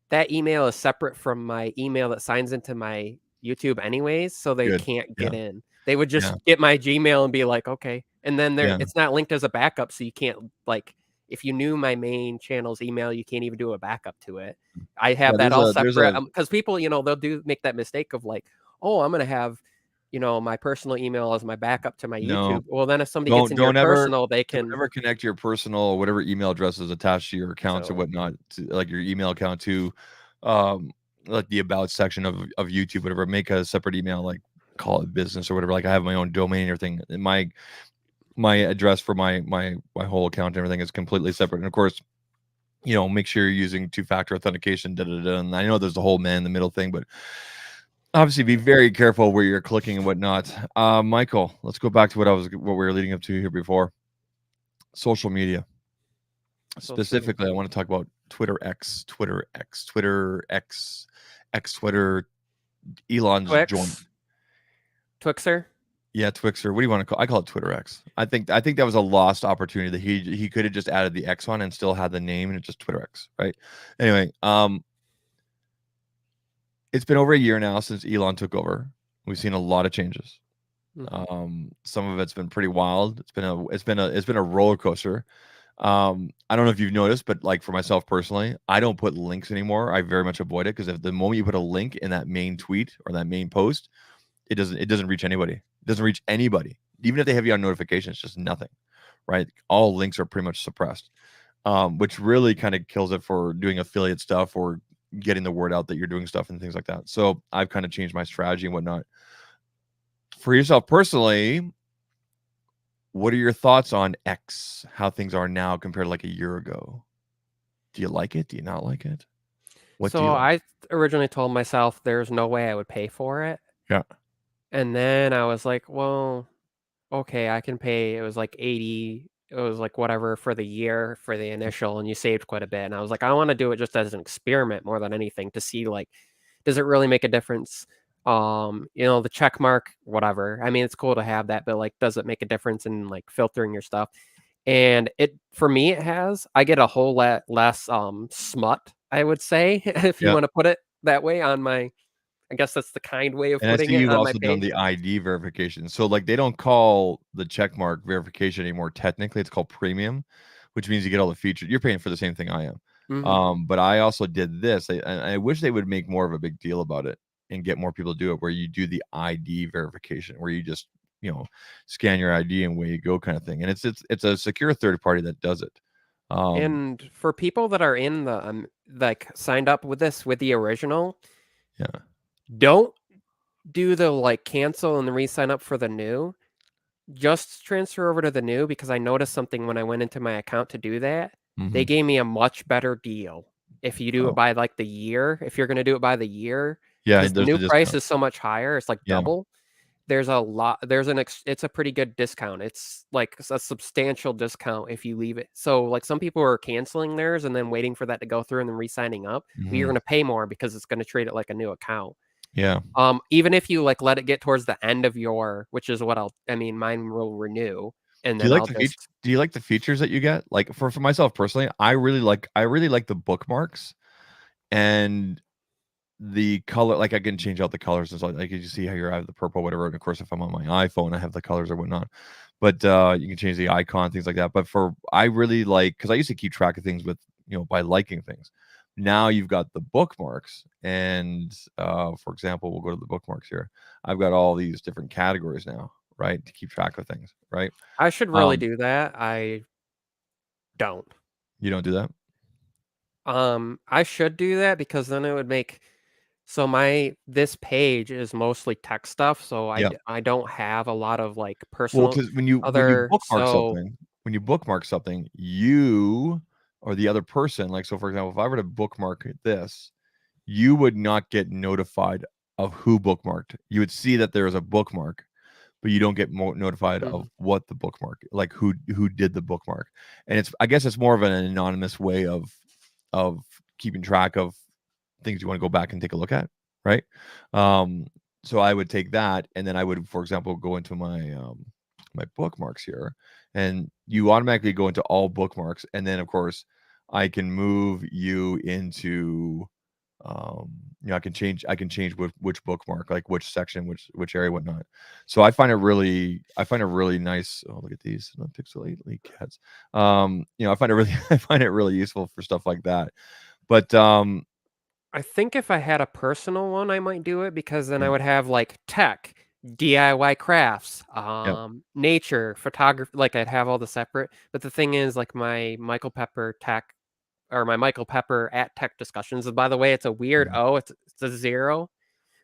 that email is separate from my email that signs into my YouTube anyways, so they can't get in. They would just get my Gmail and be like, okay. And then it's not linked as a backup, so you can't, like, if you knew my main channel's email, you can't even do a backup to it. I have that all separate, because people, they'll make that mistake of like, oh, I'm going to have, my personal email as my backup to my YouTube. Well, then if somebody gets in your personal, they can never connect your personal or whatever email address is attached to your accounts or whatnot, like your email account to like the about section of YouTube, whatever. Make a separate email, like call it business or whatever. Like I have my own domain and everything. My address for my whole account and everything is completely separate. And of course, make sure you're using two-factor authentication. And I know there's the whole man in the middle thing, but obviously be very careful where you're clicking and whatnot. Michael, let's go back to what we were leading up to here before. Social media. Specifically, I want to talk about Twitter, Elon's joint. Twixer. Yeah, Twixer. What do you want to call? I call it Twitter X. I think that was a lost opportunity that he could have just added the X on and still had the name and it's just Twitter X, right? Anyway, it's been over a year now since Elon took over. We've seen a lot of changes. Some of it's been pretty wild. It's been a roller coaster. I don't know if you've noticed, but like for myself personally, I don't put links anymore. I very much avoid it because if the moment you put a link in that main tweet or that main post, it doesn't reach anybody. It doesn't reach anybody. Even if they have you on notifications, just nothing, right? All links are pretty much suppressed, which really kind of kills it for doing affiliate stuff or getting the word out that you're doing stuff and things like that. So I've kind of changed my strategy and whatnot. For yourself personally, what are your thoughts on X, how things are now compared to like a year ago? Do you like it? Do you not like it? What do So you like? I originally told myself there's no way I would pay for it. Yeah. And then I was like, well, okay, I can pay. It was like 80, it was like whatever for the year for the initial, and you saved quite a bit. And I was like, I want to do it just as an experiment more than anything to see like, does it really make a difference? The check mark, whatever. I mean, it's cool to have that, but like, does it make a difference in like filtering your stuff? And it for me, it has. I get a whole lot less smut, I would say, if you Yeah. want to put it that way on my. I guess that's the kind way of And I putting see it you've on my also done page. the ID verification. So like they don't call the check mark verification anymore. Technically, it's called premium, which means you get all the features. You're paying for the same thing I am. Mhm. But I also did this. I wish they would make more of a big deal about it and get more people to do it, where you do the ID verification, where you just scan your ID and away you go kind of thing. And it's a secure third party that does it. And for people that are in the like signed up with this with the original, Yeah. don't do the like cancel and re-sign up for the new. Just transfer over to the new because I noticed something when I went into my account to do that. They Mhm. gave me a much better deal if you do it Oh, by like the year. If you're going to do it by the year, yeah. because the There's new a price discount. is so much higher, it's like Yeah. double. It's a pretty good discount. It's like a substantial discount if you leave it. So like some people are canceling theirs and then waiting for that to go through and then re-signing up. But you're Mhm. going to pay more because it's going to treat it like a new account. Yeah. Even if you like let it get towards the end of which is what mine will renew and Do you then like I'll the feature? just. Do you like the features that you get? Like for myself personally, I really like the bookmarks and the color. Like I can change out the colors and stuff. Like you see how I have the purple, whatever. And of course, if I'm on my iPhone, I have the colors or whatnot. But you can change the icon, things like that. But I really like, because I used to keep track of things with by liking things. Now you've got the bookmarks, and for example, we'll go to the bookmarks here. I've got all these different categories now, right, to keep track of things, right? I should really Um, do that. I don't. you don't do that? I should do that because then it would make. So this page is mostly tech stuff, so Yeah. I don't have a lot of like Well, personal because when you other bookmark so something, you or the other person, like, so for example, if I were to bookmark this, you would not get notified of who bookmarked. You would see that there is a bookmark, but you don't get notified of Mhm. what the bookmark, like who did the bookmark. And I guess it's more of an anonymous way of keeping track of things you want to go back and take a look at, right? Um, so I would take that, and then I would, for example, go into my bookmarks here, and you automatically go into all bookmarks, and then of course I can move you into I can change which bookmark, like which section, which area, whatnot. So I find it really nice. Oh, look at these pixel 8 cats. I find it really I find it really useful for stuff like that. But I think if I had a personal one, I might do it because then I yeah, would have like tech, DIY crafts, yeah, nature, photography. Like I'd have all the separate. But the thing is, like my Michael Pepper tech or my Michael Pepper at tech discussions. And by the way, it's a weird mhm. it's a 0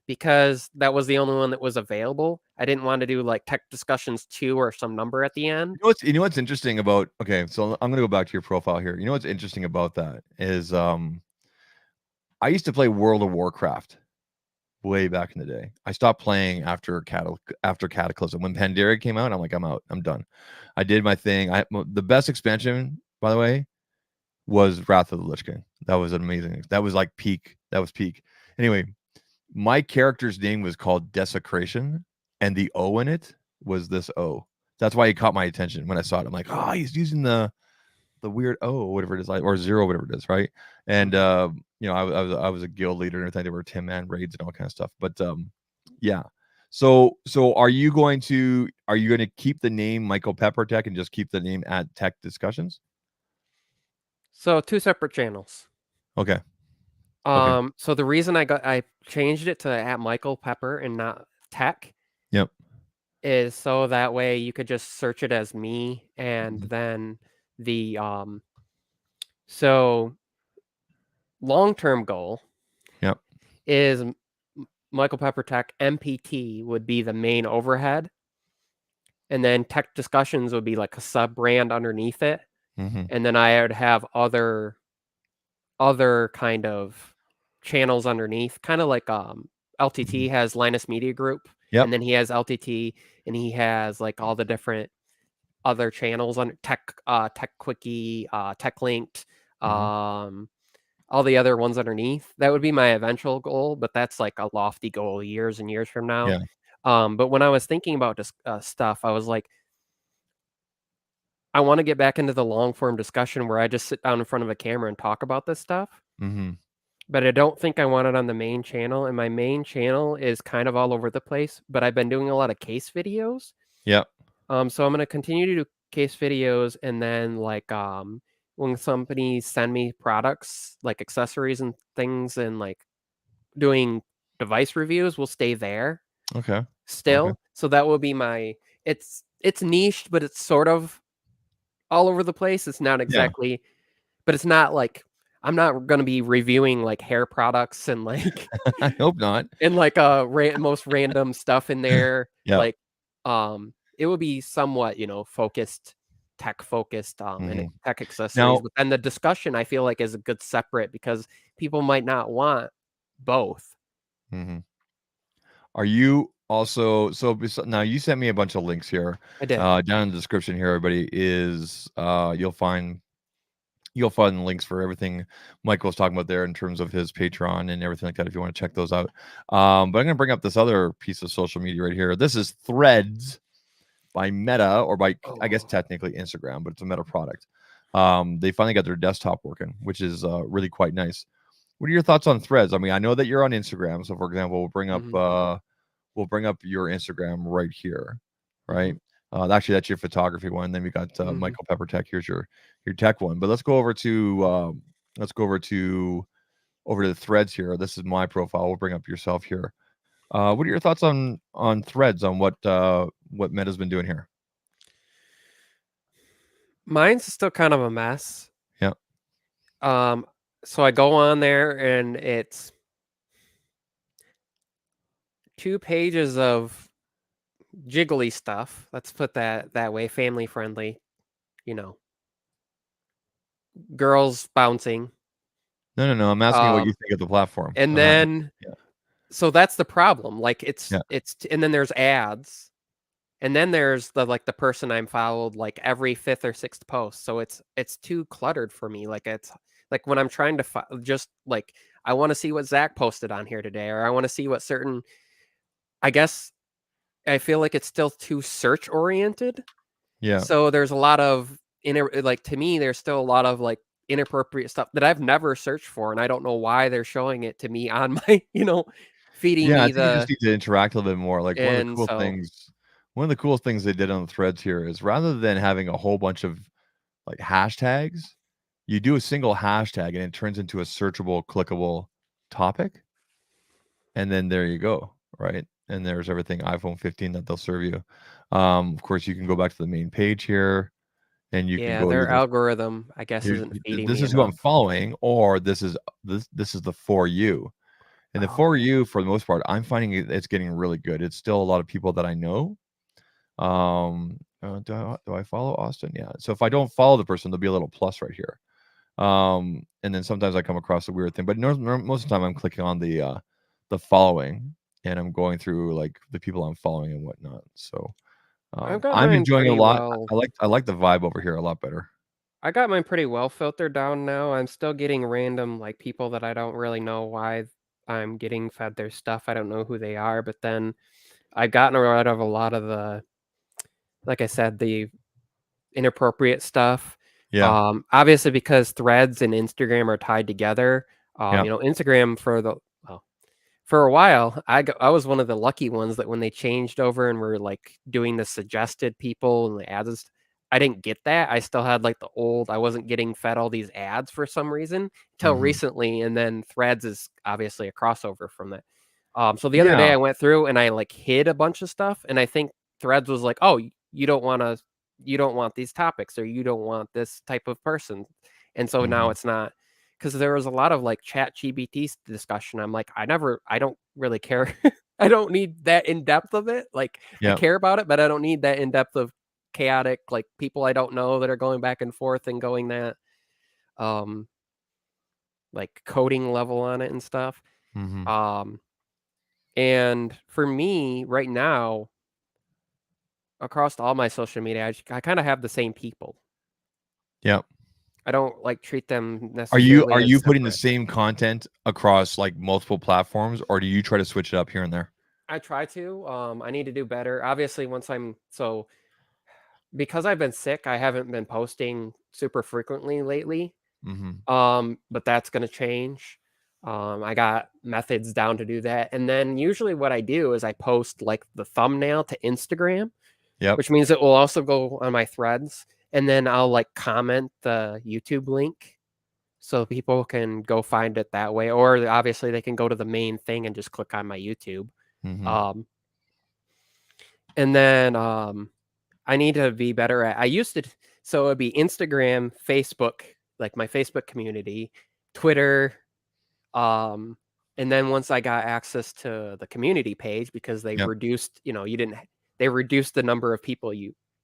because that was the only one that was available. I didn't want to do like tech discussions 2 or some number at the end. You know what's interesting about, okay, so I'm gonna go back to your profile here. You know what's interesting about that is I used to play World of Warcraft way back in the day. I stopped playing after Cataclysm. When Pandaria came out, I'm like, I'm out. I'm done. I did my thing. The best expansion, by the way, was Wrath of the Lich King. That was amazing. That was like peak. That was peak. Anyway, my character's name was called Desecration, and the O in it was this O. That's why it caught my attention when I saw it. I'm like, oh, he's using the weird O, whatever it is, like, or 0, whatever it is, right? And you know, I was a guild leader and everything. There were 10-man raids and all kind of stuff. But yeah. So are you going to keep the name Michael Pepper Tech and just keep the name at Tech Discussions? So 2 separate channels. Okay. Okay. So the reason I changed it to at Michael Pepper and not Tech Yep. is so that way you could just search it as me, and Mhm. then the so long-term goal Yep. is Michael Pepper Tech MPT would be the main overhead, and then Tech Discussions would be like a sub brand underneath it, Mm-hmm. and then I would have other kind of channels underneath, kind of like LTT has Linus Media Group, Yep. and then he has LTT, and he has like all the different other channels on Tech Quickie, Tech Linked, all the other ones underneath. That would be my eventual goal, but that's like a lofty goal years and years from now. Yeah. But when I was thinking about this stuff, I was like, I want to get back into the long form discussion where I just sit down in front of a camera and talk about this stuff. Mm-hmm. But I don't think I want it on the main channel, and my main channel is kind of all over the place, but I've been doing a lot of case videos. Yep. So I'm going to continue to do case videos, and then like when companies send me products like accessories and things, and like doing device reviews, will stay there Okay. still. Okay. So that will be my it's niched, but it's sort of all over the place. It's not Yeah. exactly, but it's not like I'm not going to be reviewing like hair products and like I hope not. and like most random stuff in there. Yeah. Like it would be somewhat, focused, tech focused, and Mm-hmm. tech accessories. Now, But then the discussion I feel like is a good separate, because people might not want both. mm-hmm. Are you also now you sent me a bunch of links here. I did. Down in the description here, everybody is you'll find links for everything Michael was talking about there in terms of his Patreon and everything like that if you want to check those out. But I'm going to bring up this other piece of social media right here. This is Threads by Meta, or by I guess technically Instagram, but it's a Meta product. They finally got their desktop working, which is really quite nice. What are your thoughts on Threads? I mean, I know that you're on Instagram, so for example, we'll bring up your Instagram right here, right? Actually, that's your photography one. Then we got Michael Pepper Tech. Here's your tech one. But let's go over to the Threads here. This is my profile. We'll bring up yourself here. What are your thoughts on Threads, on what Meta's been doing here? Mine's still kind of a mess. Yeah. So I go on there and it's 2 pages of jiggly stuff. Let's put that way, family friendly, you know. Girls bouncing. No. I'm asking what you think of the platform. And On how, then yeah. so that's the problem. Like it's Yeah. and then there's ads. And then there's the person I'm followed like every 5th or 6th post. So it's too cluttered for me. Like it's like when I'm trying to just like I want to see what Zach posted on here today, or I want to see what certain, I guess I feel like it's still too search oriented. Yeah. So there's a lot of to me there's still a lot of like inappropriate stuff that I've never searched for, and I don't know why they're showing it to me on my, feeding Yeah, I me think you just the need to interact a little bit more. Like and so one of the coolest things they did on the Threads here is, rather than having a whole bunch of like hashtags, you do a single hashtag and it turns into a searchable, clickable topic. And then there you go, right? And there's everything iPhone 15 that they'll serve you. Of course, you can go back to the main page here, and you can yeah, go their either algorithm I guess isn't feeding this me is who I'm enough. following, or this is the For You. And the For You, for the most part, I'm finding it's getting really good. It's still a lot of people that I know. Do I follow Austin? Yeah. So if I don't follow the person, there'll be a little plus right here. And then sometimes I come across a weird thing, but most of the time I'm clicking on the following, and I'm going through like the people I'm following and whatnot. So I've got I'm mine enjoying it a pretty lot. well. I like the vibe over here a lot better. I got mine pretty well filtered down now. I'm still getting random like people that I don't really know why I'm getting fed their stuff. I don't know who they are, but then I've gotten rid of a lot of the like I said, the inappropriate stuff. Yeah. Obviously because Threads and Instagram are tied together. Yeah. Instagram for a while, I was one of the lucky ones that when they changed over and were like doing the suggested people and the ads, I didn't get that. I still had like the old. I wasn't getting fed all these ads for some reason until Mhm. recently, and then Threads is obviously a crossover from that. So the other day Yeah. I went through and I like hid a bunch of stuff, and I think Threads was like, "Oh, you don't want these topics, or you don't want this type of person," and so now Mhm. it's not because there was a lot of like chat GBT discussion. I'm like, I don't really care. I don't need that in depth of it. Like, I Yep. care about it, but I don't need that in depth of chaotic, like people I don't know that are going back and forth and going that, um, like coding level on it and stuff. Mhm. Um, and for me right now, across all my social media, I kind of have the same people. Yep. I don't like treat them Are you necessarily are as you putting the separate. same content across like multiple platforms, or do you try to switch it up here and there? I try to. I need to do better. Obviously, because I've been sick, I haven't been posting super frequently lately. Mhm. But that's gonna change. I got methods down to do that. And then usually what I do is I post like the thumbnail to Instagram, Yep. which means it will also go on my threads. And then I'll like comment the YouTube link so people can go find it that way. Or obviously they can go to the main thing and just click on my YouTube. Mhm. Um, and then I need to be better at I used to so it'd be Instagram, Facebook, like my Facebook community, Twitter, um, and then once I got access to the community page because they Yep. reduced, you didn't they reduced the number of people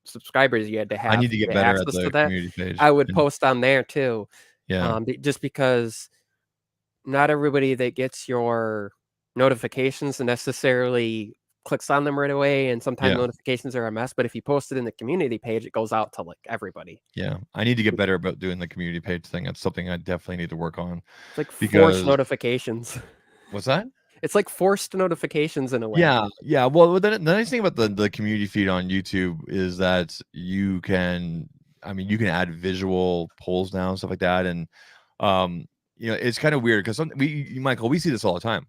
subscribers you had to I have need to to get get better at access to the that. community page. I would And post on there too. yeah. Just because not everybody that gets your notifications necessarily clicks on them right away, and sometimes Yeah. notifications are a mess, but if you post it in the community page, it goes out to, like, everybody. Yeah. I need to get better about doing the community page thing. That's something I definitely need to work on It's like forced because notifications. what's that? It's like forced notifications in a way. Yeah, yeah. Well, the nice thing about the community feed on YouTube is that you can, I mean, you can add visual polls now and stuff like that, and um, it's kind of weird because Michael, we see this all the time.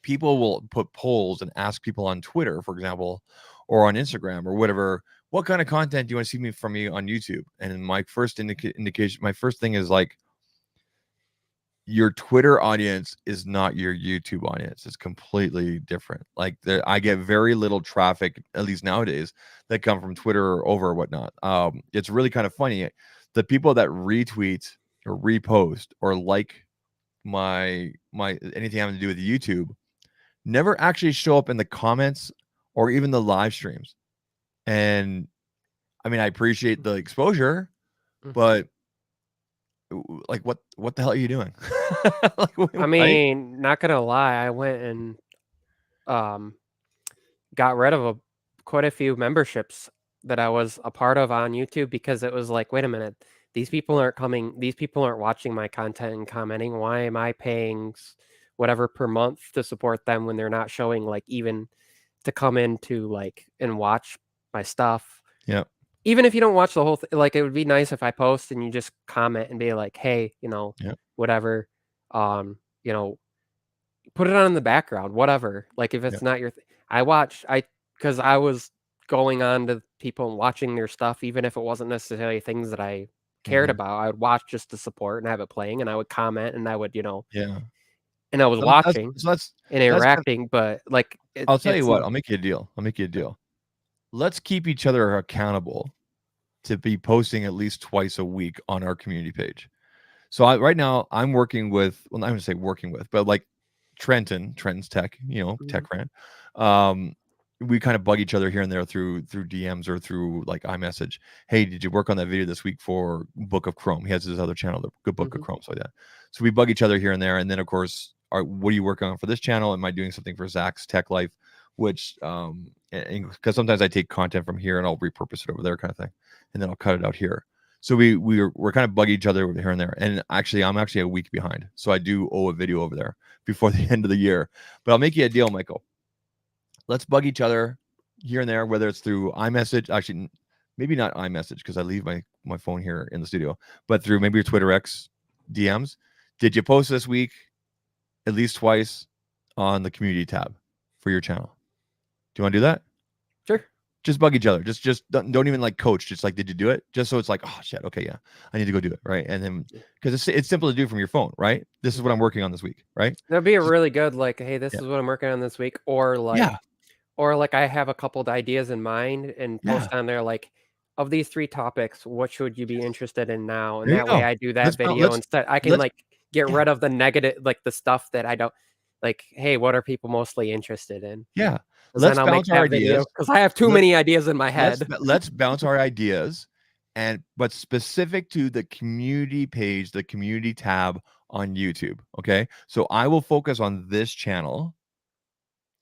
People will put polls and ask people on Twitter, for example, or on Instagram or whatever, what kind of content do you want to see from me on YouTube? And my first indication, my first thing is like, your Twitter audience is not your YouTube audience. It's completely different. Like I get very little traffic, at least nowadays, that come from Twitter or over or whatnot. It's really kind of funny. The people that retweet or repost or like my anything having to do with YouTube never actually show up in the comments or even the live streams. And I mean, I appreciate the exposure, Mhm. but like what the hell are you doing? Like, I right? mean, not gonna lie, I went and, um, got rid of quite a few memberships that I was a part of on YouTube because it was like, "Wait a minute, these people aren't watching my content and commenting. Why am I paying whatever per month to support them when they're not showing, like, even to come in to, like, and watch my stuff?" Yeah. Even if you don't watch the whole thing, like, it would be nice if I post and you just comment and be like, "Hey," Yeah. whatever, um, you know, put it on in the background, whatever. Like, if Yeah. it's not your because I was going on to people and watching their stuff, even if it wasn't necessarily things that I cared Mhm. about, I would watch just to support and have it playing, and I would comment, and Yeah. and I was So that's watching so that's and that's kind interacting, but, like, I'll tell you it's what, I'll make you a deal. I'll make you a deal. Let's keep each other accountable to be posting at least twice a week on our community page. So right now I'm working with, well, I'm gonna say working with, but like Trenton's tech, Mhm, tech friend. Um, we kind of bug each other here and there through DMs or through like iMessage. Hey, did you work on that video this week for Book of Chrome? He has his other channel, the Good Book of mhm. Chrome, so like that. So we bug each other here and there, and then of course, what are you working on for this channel? Am I doing something for Zach's Tech Life? Which because sometimes I take content from here and I'll repurpose it over there, kind of thing, and then I'll cut it out here. So we're kind of bugging each other here and there. And actually, I'm actually a week behind. So I do owe a video over there before the end of the year. But I'll make you a deal, Michael. Let's bug each other here and there, whether it's through iMessage, actually, maybe not iMessage because I leave my phone here in the studio, but through maybe your Twitter X DMs. Did you post this week at least twice on the community tab for your channel? Do you want to do that? Sure. Just bug each other. Just don't even like coach. Just like, did you do it? Just so it's like, oh shit, okay, yeah, I need to go do it, right? And then because it's simple to do from your phone, right? This is what I'm working on this week, right? That'd be a really good like, hey, this is what I'm working on this week, or like, Yeah, or like I have a couple of ideas in mind and yeah. post on there like, of these 3 topics, what should you be interested in now? And There you that way go. I do that Let's video instead. I can let's like get yeah, rid of the negative, like the stuff that I don't like. Hey, what are people mostly interested in? yeah. 'Cause then Let's I'll make bounce our that video ideas. because I have too Let's many ideas in my head. let's bounce our ideas, but specific to the community page, the community tab on YouTube. Okay, so I will focus on this channel,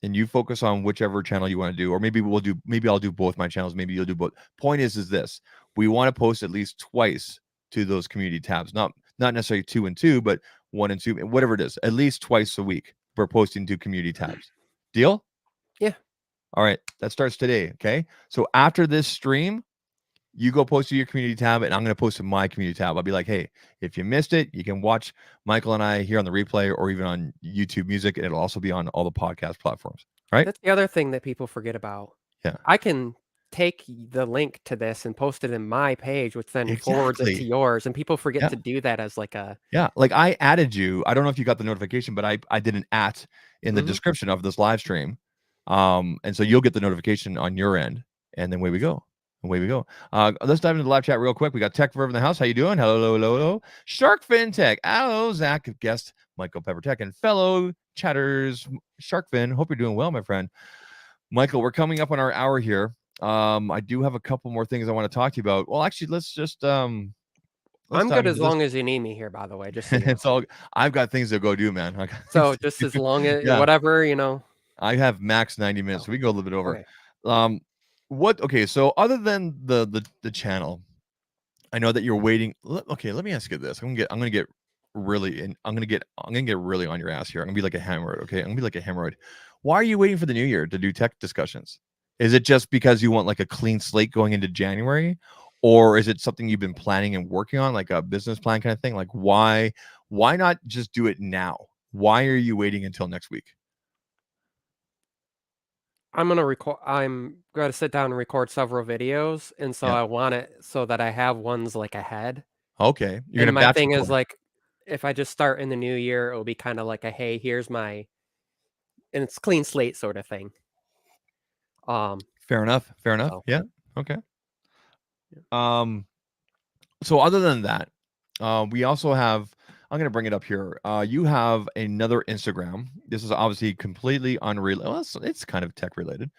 and you focus on whichever channel you want to do, or maybe maybe I'll do both my channels. Maybe you'll do both. Point is this: we want to post at least twice to those community tabs, not necessarily 2 and 2, but 1 and 2, whatever it is. At least twice a week, we're posting to community tabs. Deal? Yeah. All right, that starts today. Okay. So after this stream, you go post to your community tab, and I'm going to post to my community tab. I'll be like, hey, if you missed it, you can watch Michael and I here on the replay or even on YouTube Music, and it'll also be on all the podcast platforms. Right? That's the other thing that people forget about. Yeah. I can take the link to this and post it in my page, which then forwards it to Exactly. yours, and people forget Yeah. to do that as like a Yeah. Like I added you. I don't know if you got the notification, but I did an @ in the description of this live stream. And so you'll get the notification on your end, and then away we go. Away we go. Let's dive into the live chat real quick. We got Tech Verb in the house. How you doing? Hello, hello, hello. Shark FinTech. Hello, Zach, guest Michael Pepper Tech, and fellow chatters, Shark Fin. Hope you're doing well, my friend. Michael, we're coming up on our hour here. I do have a couple more things I want to talk to you about. Well, actually, let's just I'm good as long as you need me here, by the way. Just so you know. it's all. I've got things to go do, man. So just as long as Yeah. whatever, you know. I have max 90 minutes. So we can go a little bit over. Okay. Okay, so other than the channel, I know that you're waiting. Okay, let me ask you this. I'm gonna get really on your ass here. I'm gonna be like a hemorrhoid. Okay, I'm gonna be like a hemorrhoid. Why are you waiting for the new year to do tech discussions? Is it just because you want like a clean slate going into January, or is it something you've been planning and working on, like a business plan kind of thing? Like why not just do it now? Why are you waiting until next week? I'm gonna sit down and record several videos, and so Yeah. I want it so that I have ones like ahead. Okay, you're And gonna my batch thing is record. like, if I just start in the new year, it'll be kind of like a hey, here's my, and it's clean slate sort of thing. Fair enough. So. Yeah. Okay. So other than that, we also have, I'm going to bring it up here. You have another Instagram. This is obviously completely unrelated. Well, it's kind of tech related.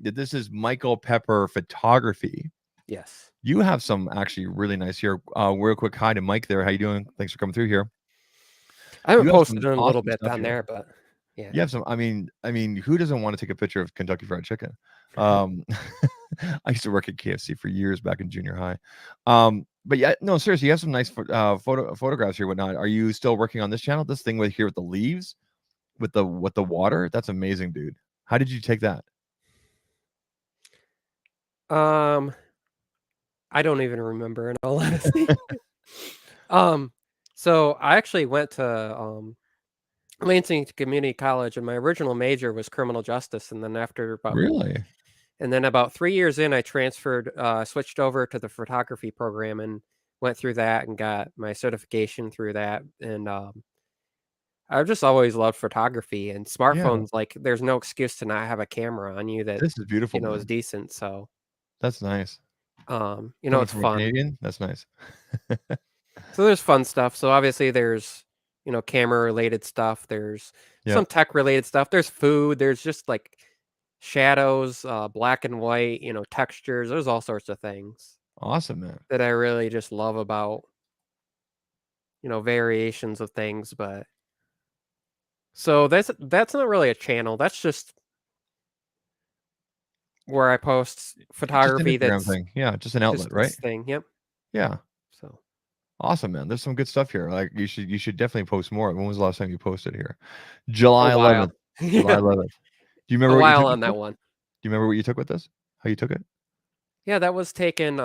This is Michael Pepper Photography. Yes. You have some actually really nice here. Real quick, hi to Mike there. How you doing? Thanks for coming through here. I haven't You have posted some in a little awesome bit stuff down here. there, but yeah. You have some. I mean, who doesn't want to take a picture of Kentucky Fried Chicken? I used to work at KFC for years back in junior high. But yeah, no, seriously, you have some nice photographs here, whatnot. Are you still working on this channel? This thing with the leaves, with the water? That's amazing, dude. How did you take that? I don't even remember, in all honesty. So I actually went to Lansing Community College, and my original major was criminal justice, and then Really? And then about 3 years in, I transferred, switched over to the photography program and went through that and got my certification through that. And I've just always loved photography, and Yeah. smartphones. Like, there's no excuse to not have a camera on you that This is beautiful, is man. decent. So That's nice. Coming it's from a fun. Canadian, that's nice. So there's fun stuff. So obviously there's camera related stuff. There's some tech related stuff. There's food. There's just like shadows, black and white, textures. There's all sorts of things Awesome, man. that I really just love about, variations of things. But so that's not really a channel. That's just where I post photography. Just an Instagram That's thing. Yeah, just an outlet, just right? this thing. Yep. Yeah. So Awesome, man. There's some good stuff here. Like you should definitely post more. When was the last time you posted here? July a while. 11th. July Yeah, 11th. Do you a remember what you while took on it for? that one. you remember what you took with this? How you took it? Yeah, that was taken.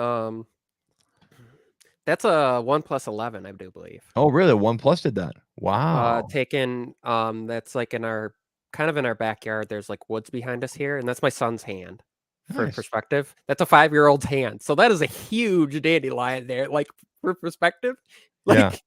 That's a OnePlus 11, I do believe. Oh, really? OnePlus did that. Wow. Taken. That's like in our backyard. There's like woods behind us here, and that's my son's hand. For Nice. perspective, that's a 5-year-old's hand. So that is a huge dandelion there. Like for perspective, Yeah. like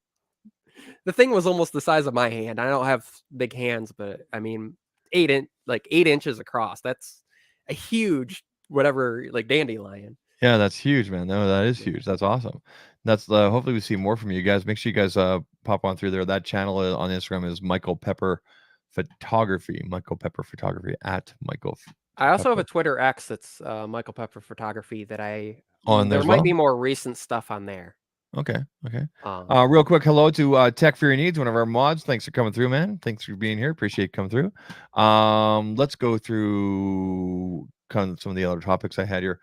the thing was almost the size of my hand. I don't have big hands, but I mean, 8 inches across. That's a huge whatever like dandelion. Yeah, that's huge, man. No, that is Yeah. huge. That's awesome. That's hopefully we see more from you guys. Make sure you guys pop on through there. That channel on Instagram is Michael Pepper Photography. Michael Pepper Photography at Michael I also have Pepper a Twitter X that's Michael Pepper Photography that on there there as might well. be more recent stuff on there. Okay. Um, Real quick, hello to Tech for Your Needs, one of our mods. Thanks for coming through, man. Thanks for being here. Appreciate you coming through. Let's go through kind of some of the other topics I had here.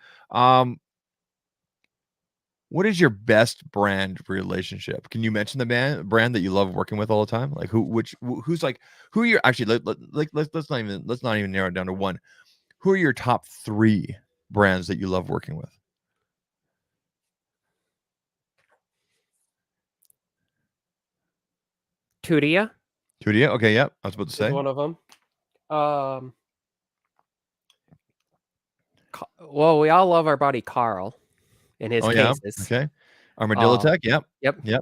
What is your best brand relationship? Can you mention the brand that you love working with all the time? Like who's like who you're actually let's not even narrow it down to one. Who are your top 3 brands that you love working with? Tudia Tudia? Okay, yep. I was about to is say. one of them. Well, we all love our buddy Carl in his Oh yeah. cases. Okay. Armadillo Tech. Yep. Yep. Yep.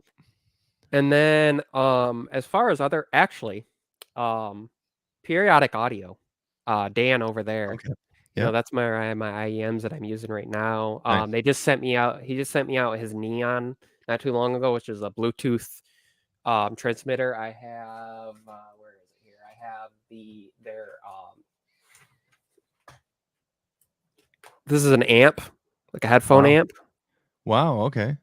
And then as far as other periodic audio, Dan over there. Okay. You know, Yep. that's my IEMs that I'm using right now. Nice. They just sent me out. He just sent me out his Neon not too long ago, which is a Bluetooth transmitter. I have where is it here? I have their this is an amp, like a headphone Wow. amp. Wow. Okay.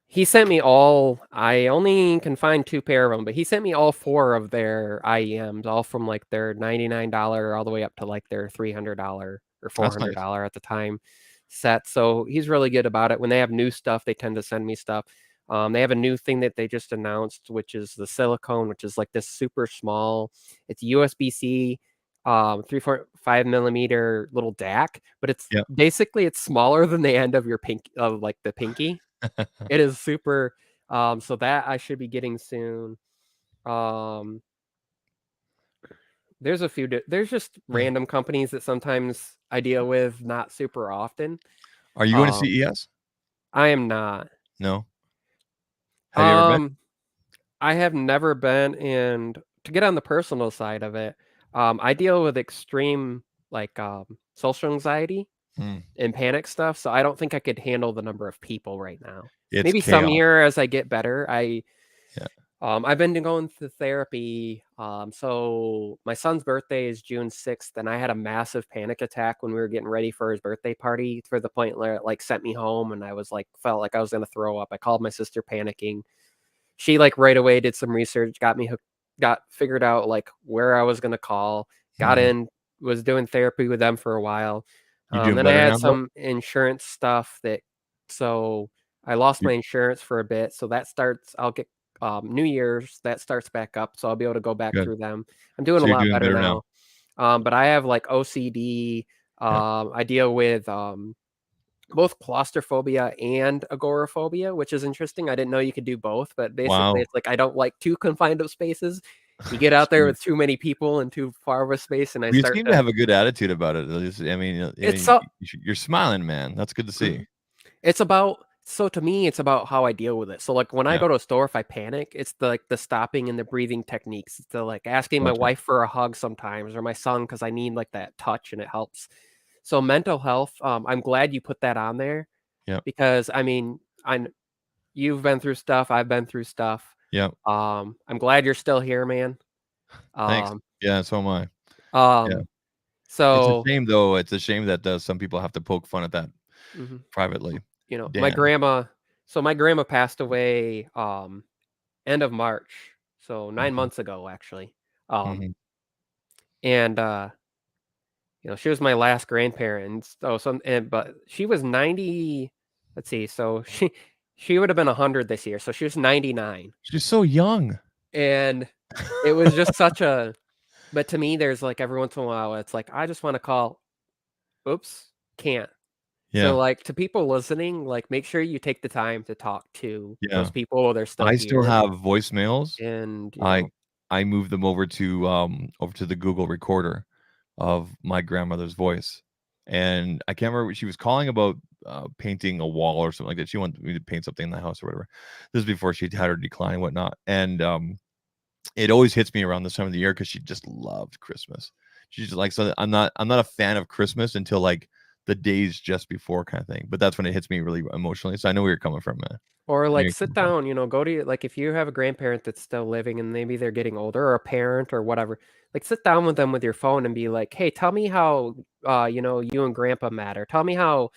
He sent me all. I only can find 2 pair of them, but he sent me all 4 of their IEMs, all from like their $99 all the way up to like their $300 or That's nice. $400 at the time set. So he's really good about it. When they have new stuff, they tend to send me stuff. They have a new thing that they just announced, which is the silicone, which is like this super small. It's USB-C, 3.5 millimeter little DAC, but it's Yep. basically it's smaller than the end of your like the pinky. It is super. So that I should be getting soon. There's a few. There's just random companies that sometimes I deal with, not super often. Are you going to CES? I am not. No. Have you ever been? I have never been, and to get on the personal side of it, I deal with extreme like social anxiety and panic stuff, so I don't think I could handle the number of people right now. It's Maybe some chaos. year as I get better. Yeah. I've been going to therapy. So my son's birthday is June 6th, and I had a massive panic attack when we were getting ready for his birthday party, to the point where it like sent me home, and I was like felt like I was gonna throw up. I called my sister panicking. She like right away did some research, got figured out like where I was gonna call, got in, was doing therapy with them for a while. You doing Then I better had now, though? some insurance stuff so I lost You my insurance for a bit. So that starts, I'll get New Year's, that starts back up. So I'll be able to go back good. through them. I'm doing So a you're lot doing better better now. now. But I have like OCD. Yeah. I deal with both claustrophobia and agoraphobia, which is interesting. I didn't know you could do both, but basically Wow. it's like I don't like too confined of spaces. You get out there with too many people and too far of a space, and I You start seem to to. have a good attitude about it. I mean, It's so. you're smiling, man. That's good to see. It's about so to me, it's about how I deal with it. So like when I Yeah. go to a store, if I panic, it's the stopping and the breathing techniques. It's the like asking my Gotcha. wife for a hug sometimes, or my son, because I need like that touch and it helps. So mental health, I'm glad you put that on there. Yeah. Because I mean, you've been through stuff, I've been through stuff. Yeah. I'm glad you're still here, man. Thanks. Um, Yeah, so am I. Yeah. It's a so shame, though. It's a shame that some people have to poke fun at that mhm. privately. You know, my Dan. grandma passed away end of March, so 9 Mhm. months ago actually. Um, Mhm. and you know, she was my last grandparent. But she was 90. Let's see, so she would have been 100 this year, so she was 99, She's so young. and it was just such a But to me, there's like every once in a while, it's like I just want to call. Oops, can't. Yeah. So like to people listening, like make sure you take the time to talk to Yeah. those people. They're still I still here, have voicemails. and you know, I moved them over to the Google Recorder of my grandmother's voice, and I can't remember what she was calling about, painting a wall or something like that. She wanted me to paint something in the house or whatever. This is before she had her decline and whatnot, and it always hits me around this time of the year because she just loved Christmas. She's just like, so I'm not a fan of Christmas until like the days just before kind of thing, but that's when it hits me really emotionally. So I know where you're coming from, man. or I know like you're sit coming from. down, you know, go to like if you have a grandparent that's still living and maybe they're getting older or a parent or whatever, like sit down with them with your phone and be like, hey, tell me how you know, you and grandpa met, or tell me how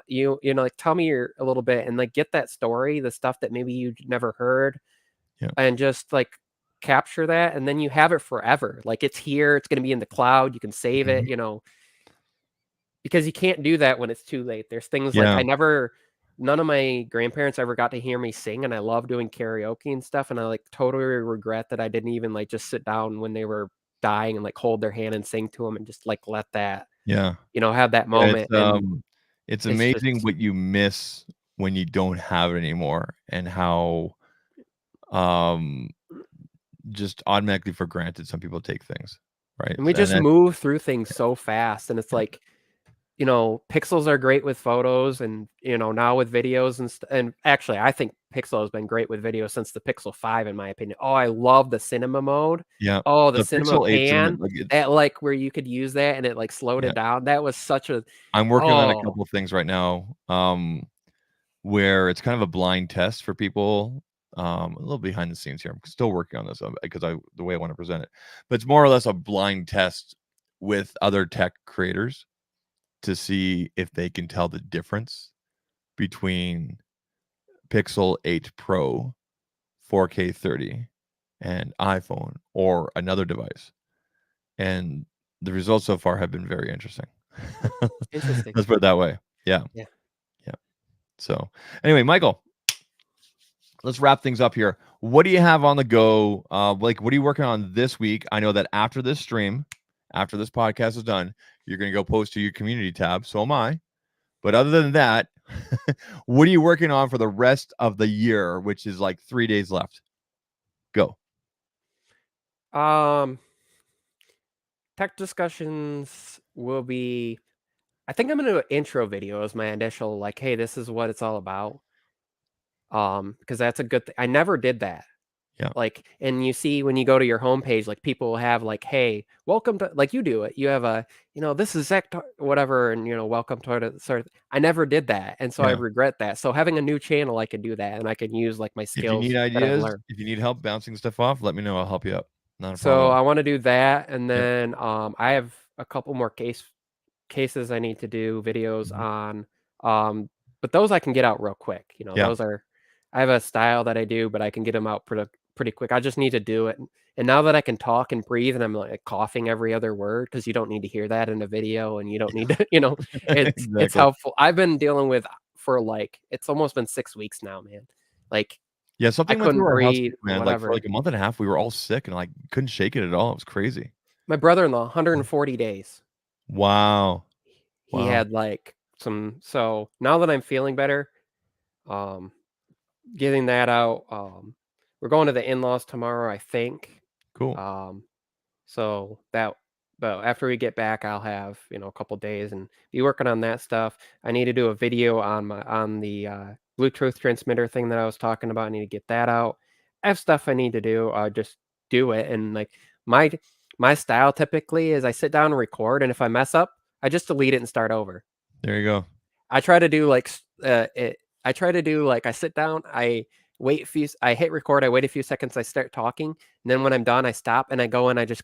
you know, like tell me a little bit, and like get that story, the stuff that maybe you never heard, Yeah. and just like capture that, and then you have it forever. Like it's here, it's going to be in the cloud, you can save it, you know, because you can't do that when it's too late. There's things like Yeah. none of my grandparents ever got to hear me sing, and I love doing karaoke and stuff, and I like totally regret that I didn't even like just sit down when they were dying and like hold their hand and sing to them and just like let that, Yeah. you know, have that Yeah, moment. And it's it's amazing just what you miss when you don't have it anymore, and how um just automatically for granted some people take things, right? and we And just that move through things so fast, and it's yeah, like, you know, pixels are great with photos, and you know, now with videos and actually I think Pixel has been great with video since the Pixel 5 in my opinion. Oh, I love the cinema mode. yeah. Oh, the The cinema Pixel 8's pan, like it's that like where you could use that and it like slowed yeah. it down. That was such a I'm working on a oh, couple of things right now, where it's kind of a blind test for people. A little behind the scenes here. I'm still working on this because the way I want to present it, but it's more or less a blind test with other tech creators to see if they can tell the difference between Pixel 8 Pro 4K 30 and iPhone or another device. And the results so far have been very interesting. interesting. Let's put it that way. Yeah. Yeah. Yeah. So anyway, Michael, let's wrap things up here. What do you have on the go? Like, what are you working on this week? I know that after this stream, after this podcast is done, you're going to go post to your community tab. So am I. But other than that, what are you working on for the rest of the year, which is like 3 days left? Go. Tech discussions will be, I think I'm gonna do an intro video as my initial like, hey, this is what it's all about. Because that's a good thing. I never did that. Yeah. Like, and you see when you go to your homepage, like people will have like, hey, welcome to, like you do it. You have a, you know, this is whatever, and you know, welcome to it. Sort of. I never did that, and so I Yeah. regret that. So having a new channel, I can do that, and I can use like my If you need skills that I've ideas, learned. if you need help bouncing stuff off, let me know. I'll help you out. Not a problem So at all. I want to do that, and Yep. then I have a couple more cases I need to do videos Mhm. on. But those I can get out real quick. You know, Yeah. those are, I have a style that I do, but I can get them out pretty quick. I just need to do it. And now that I can talk and breathe and I'm like coughing every other word, because you don't need to hear that in a video, and you don't need to, you know, it's Exactly. helpful. I've been dealing with for like it's almost been 6 weeks now, man. Like Yeah, I something went couldn't through our house breathe too, or man. Like for whatever. like a month and a half, we were all sick and like couldn't shake it at all. It was crazy. My brother-in-law, 140 days. Wow. He Wow. had like some, so now that I'm feeling better, um getting that out. We're going to the in-laws tomorrow, I think. Cool. Um, so that, but after we get back, I'll have, you know, a couple days and be working on that stuff. I need to do a video on the Bluetooth transmitter thing that I was talking about. I need to get that out. I have stuff I need to do. Just do it. And like my my style typically is I sit down and record, and if I mess up, I just delete it and start over. There you go. I try to do like I try to do like I sit down, I wait a few, I hit record, I wait a few seconds, I start talking, and then when I'm done, I stop and I go and I just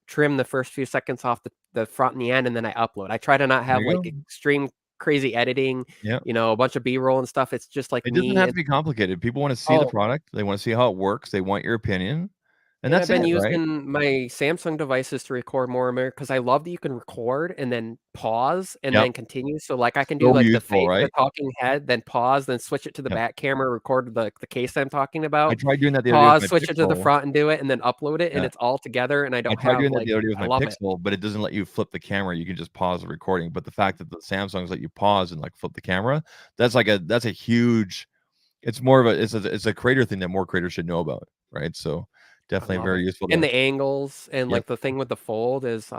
trim the first few seconds off the front and the end, and then I upload. I try to not There have you like go. extreme crazy editing, Yeah. you know, a bunch of B-roll and stuff. It's just like It doesn't me. have to be complicated. People want to see the Oh, product. They want to see how it works. They want your opinion. And And that's I've been it, right? using my Samsung devices to record more and more because I love that you can record and then pause and Yep. then continue. So, like, I can do, So like, the useful, face of the right? talking head, then pause, then switch it to the Yep. back camera, record the case I'm talking I about, tried doing that the other day with pause, my switch it to the Pixel. front and do it, and then upload it, and Yeah. it's all together, and I I don't tried have, doing that like, the other day with I my love it. Pixel, but it doesn't let you flip the camera. You can just pause the recording. But the fact that the Samsungs let you pause and like flip the camera, that's a huge. It's more of it's a creator thing that more creators should know about, right? So I definitely love very it. useful And there. the angles and, Yep. like, the thing with the fold is,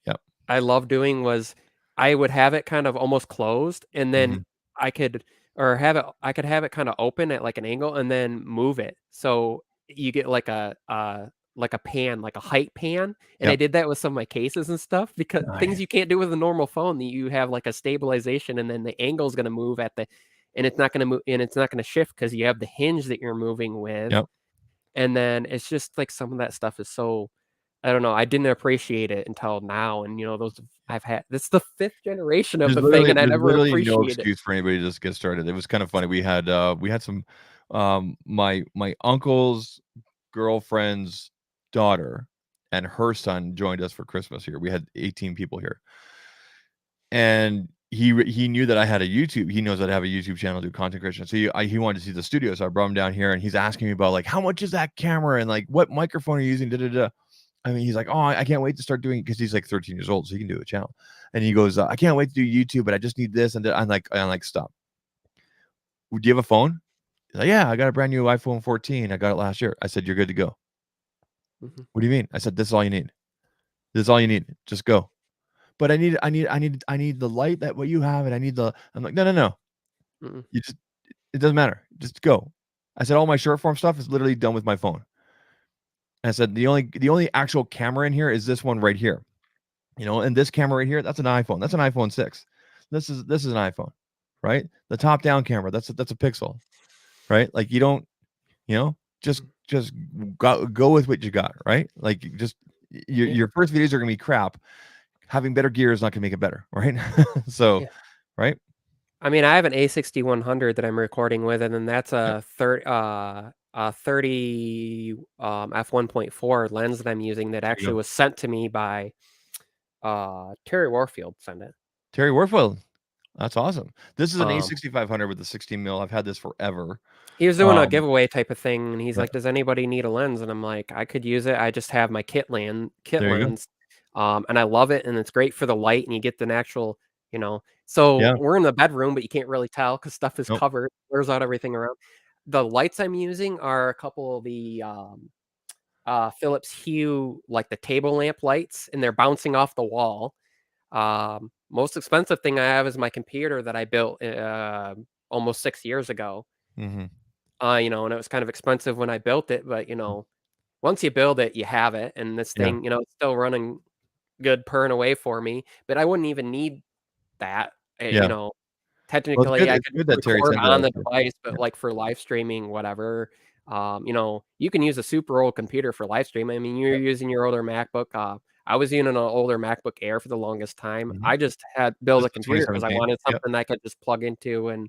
Yep. I love doing was I would have it kind of almost closed, and then Hmm. I could I could have it kinda open at, like, an angle and then move it. So you get like a pan, like a height pan, and I Yep. did that with some of my cases and stuff because things Nice. you can't do with a normal phone that you have, like, a stabilization, and then the angle's gonna move at the and it's not gonna move and it's not gonna shift because you have the hinge that you're moving with, Yep. and then it's just, like, some of that stuff is so I don't know, I didn't appreciate it until now, and, those I've had this is the 5th generation of the thing, and I There's never literally no appreciate it. excuse for anybody to just get started. It was kind of funny. We had some my uncle's girlfriend's daughter and her son joined us for Christmas here. We had 18 people here. And he knew that I had a YouTube. He knows that I have a YouTube channel, do content creation. So he wanted to see the studio. So I brought him down here and he's asking me about like how much is that camera and like what microphone are you using? Da, da, da. I mean, he's like, oh, I can't wait to start doing it because he's like 13 years old, so he can do a channel. And he goes, I can't wait to do YouTube, but I just need this and that. I'm like, stop. Do you have a phone? He's like, yeah, I got a brand new iPhone 14. I got it last year. I said, you're good to go. Mhm. What do you mean? I said, this is all you need. This is all you need. Just go. But I need the light that what you have, and I need the. I'm like, no, no, no. Mm-mm. You just it doesn't matter. Just go. I said all my short form stuff is literally done with my phone. And I said the only actual camera in here is this one right here. And this camera right here, that's an iPhone. That's an iPhone 6. This is an iPhone, right? The top down camera, that's a Pixel, right? Like you don't, just go with what you got, right? Like just Yeah, your first videos are gonna be crap. Having better gear is not gonna make it better, right? So, yeah. right? I mean, I have an A6100 that I'm recording with, and then that's Yep. a 30, f1.4 lens that I'm using that There you actually go. was sent to me by, Terry Warfield sent it. Terry Warfield. That's awesome. This is an Um A6500 with a 16 mil. I've had this forever. He was doing a Um, giveaway type of thing, and he's yeah, like, "Does anybody need a lens?" And I'm like, "I could use it. I just have my kit there you go. lens, and I love it, and it's great for the light, and you get the natural, So Yeah. we're in the bedroom, but you can't really tell because stuff is Nope. covered, blurs out everything around. The lights I'm using are a couple of the Philips Hue, like the table lamp lights, and they're bouncing off the wall. Most expensive thing I have is my computer that I built almost 6 years ago. Mhm. And it was kind of expensive when I built it, but, once you build it, you have it, and this Yeah. thing, it's still running good, purring away for me, but I wouldn't even need that, Yeah. Well, technically, I it's could good that Terry record sent on that the to you. device, but, Yeah. like, for live streaming, whatever, you can use a super old computer for live stream. I mean, you're Yep. using your older MacBook, I was using an older MacBook Air for the longest time. Mhm. I just had built This a is computer because I 2017. wanted Yep. something I could just plug into and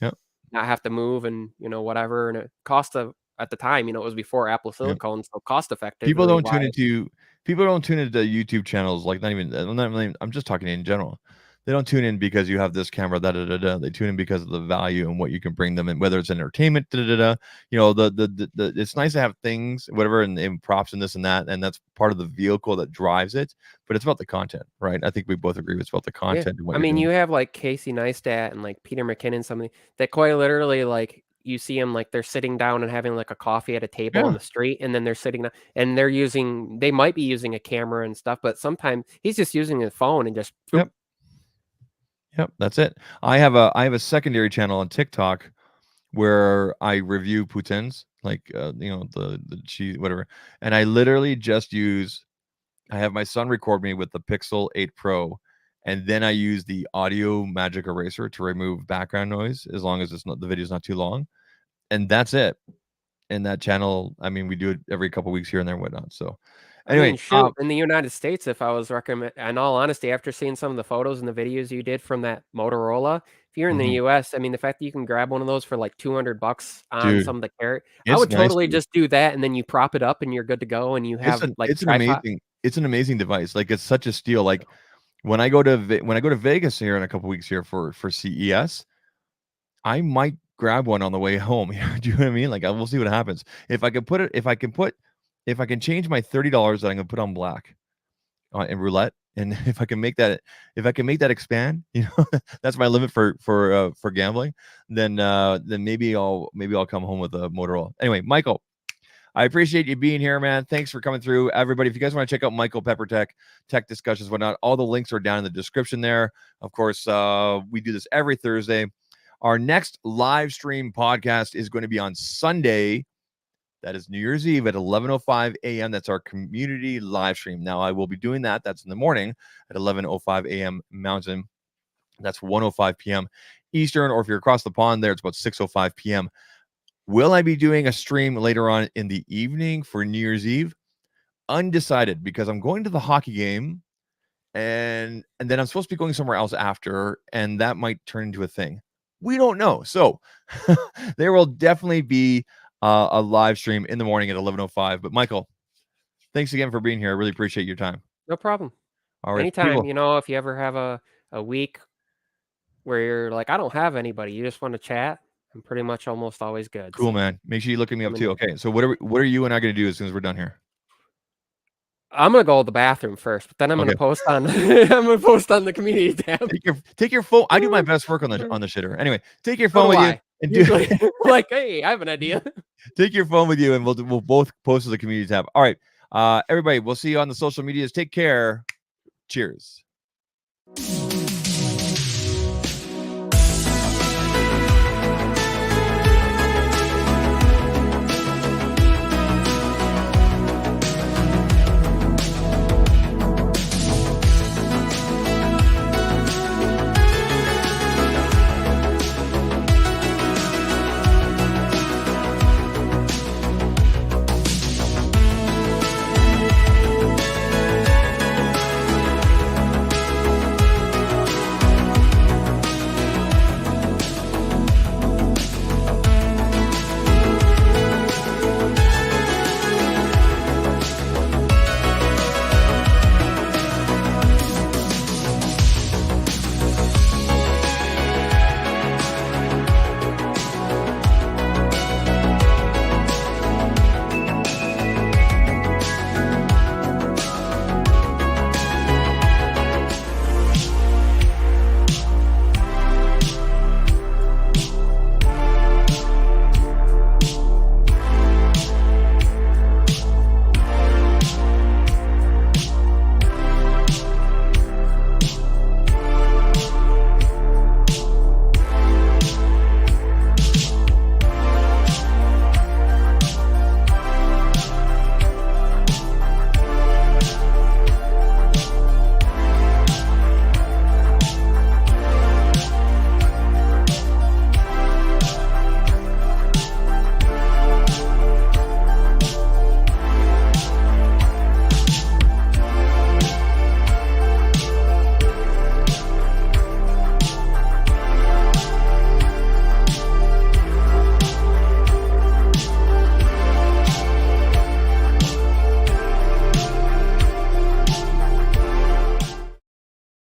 Yep. not have to move and, whatever, and it cost of at the time, it was before Apple Yep. Silicon, so cost People effectively don't tune wise. into people don't tune into YouTube channels, like, not even I'm not really I'm just talking in general. They don't tune in because you have this camera, da, da, da, da. They tune in because of the value and what you can bring them, and whether it's entertainment, da, da, da, da. The it's nice to have things, whatever, and props and this and that, and that's part of the vehicle that drives it, but it's about the content, right? I think we both agree it's about the Yeah. content and what I you're mean, doing. you have, like, Casey Neistat and, like, Peter McKinnon, somebody that quite literally, like, you see them like, they're sitting down and having, like, a coffee at a table on Yeah. the street, and then they're sitting down and they might be using a camera and stuff, but sometimes he's just using his phone and just boop. Yep. Yep, that's it. I have a secondary channel on TikTok where I review poutines, like, the cheese, whatever. And I literally just use I have my son record me with the Pixel 8 Pro, and then I use the audio magic eraser to remove background noise as long as the video's not too long. And that's it. And that channel, I mean, we do it every couple weeks here and there and whatnot. So I mean, anyway, shoot, in the United States, if I was recommend in all honesty, after seeing some of the photos and the videos you did from that Motorola, if here in the US, I mean, the fact that you can grab one of those for like $200 on Dude, some of the carrot, I it's would nice, totally dude. just do that, and then you prop it up, and you're good to go, and you have like It's tripod. an amazing device. Like it's such a steal. Like when I go to Vegas here in a couple weeks here for CES, I might grab one on the way home. Do you know what I mean? Like we'll see what happens. If I can change my $30 that I'm gonna put on black in roulette, and if I can make that expand, that's my limit for gambling. Then maybe I'll come home with a Motorola. Anyway, Michael, I appreciate you being here, man. Thanks for coming through, everybody. If you guys want to check out Michael Peppertech, tech discussions, whatnot, all the links are down in the description there. Of course, we do this every Thursday. Our next live stream podcast is going to be on Sunday. That is New Year's Eve at 11:05 a.m. That's our community live stream. Now, I will be doing that. That's in the morning at 11:05 a.m. Mountain. That's 1:05 p.m. Eastern, or if you're across the pond there, it's about 6:05 p.m. Will I be doing a stream later on in the evening for New Year's Eve? Undecided, because I'm going to the hockey game, and then I'm supposed to be going somewhere else after, and that might turn into a thing. We don't know. So there will definitely be a live stream in the morning at 11:05. But Michael, thanks again for being here. I really appreciate your time. No problem. All right. Anytime, if you ever have a week where you're like, I don't have anybody, you just want to chat, I'm pretty much almost always good. Cool, so. man. Make sure you look at me up too. Okay. So what are you and I going to do as soon as we're done here? I'm gonna go to the bathroom first, but then I'm gonna post on the community tab. Take your phone. I do my best work on the shitter. Anyway, take your phone with you and do like, hey, I have an idea. Take your phone with you, and we'll both post to the community tab. All right, everybody, we'll see you on the social medias. Take care. Cheers.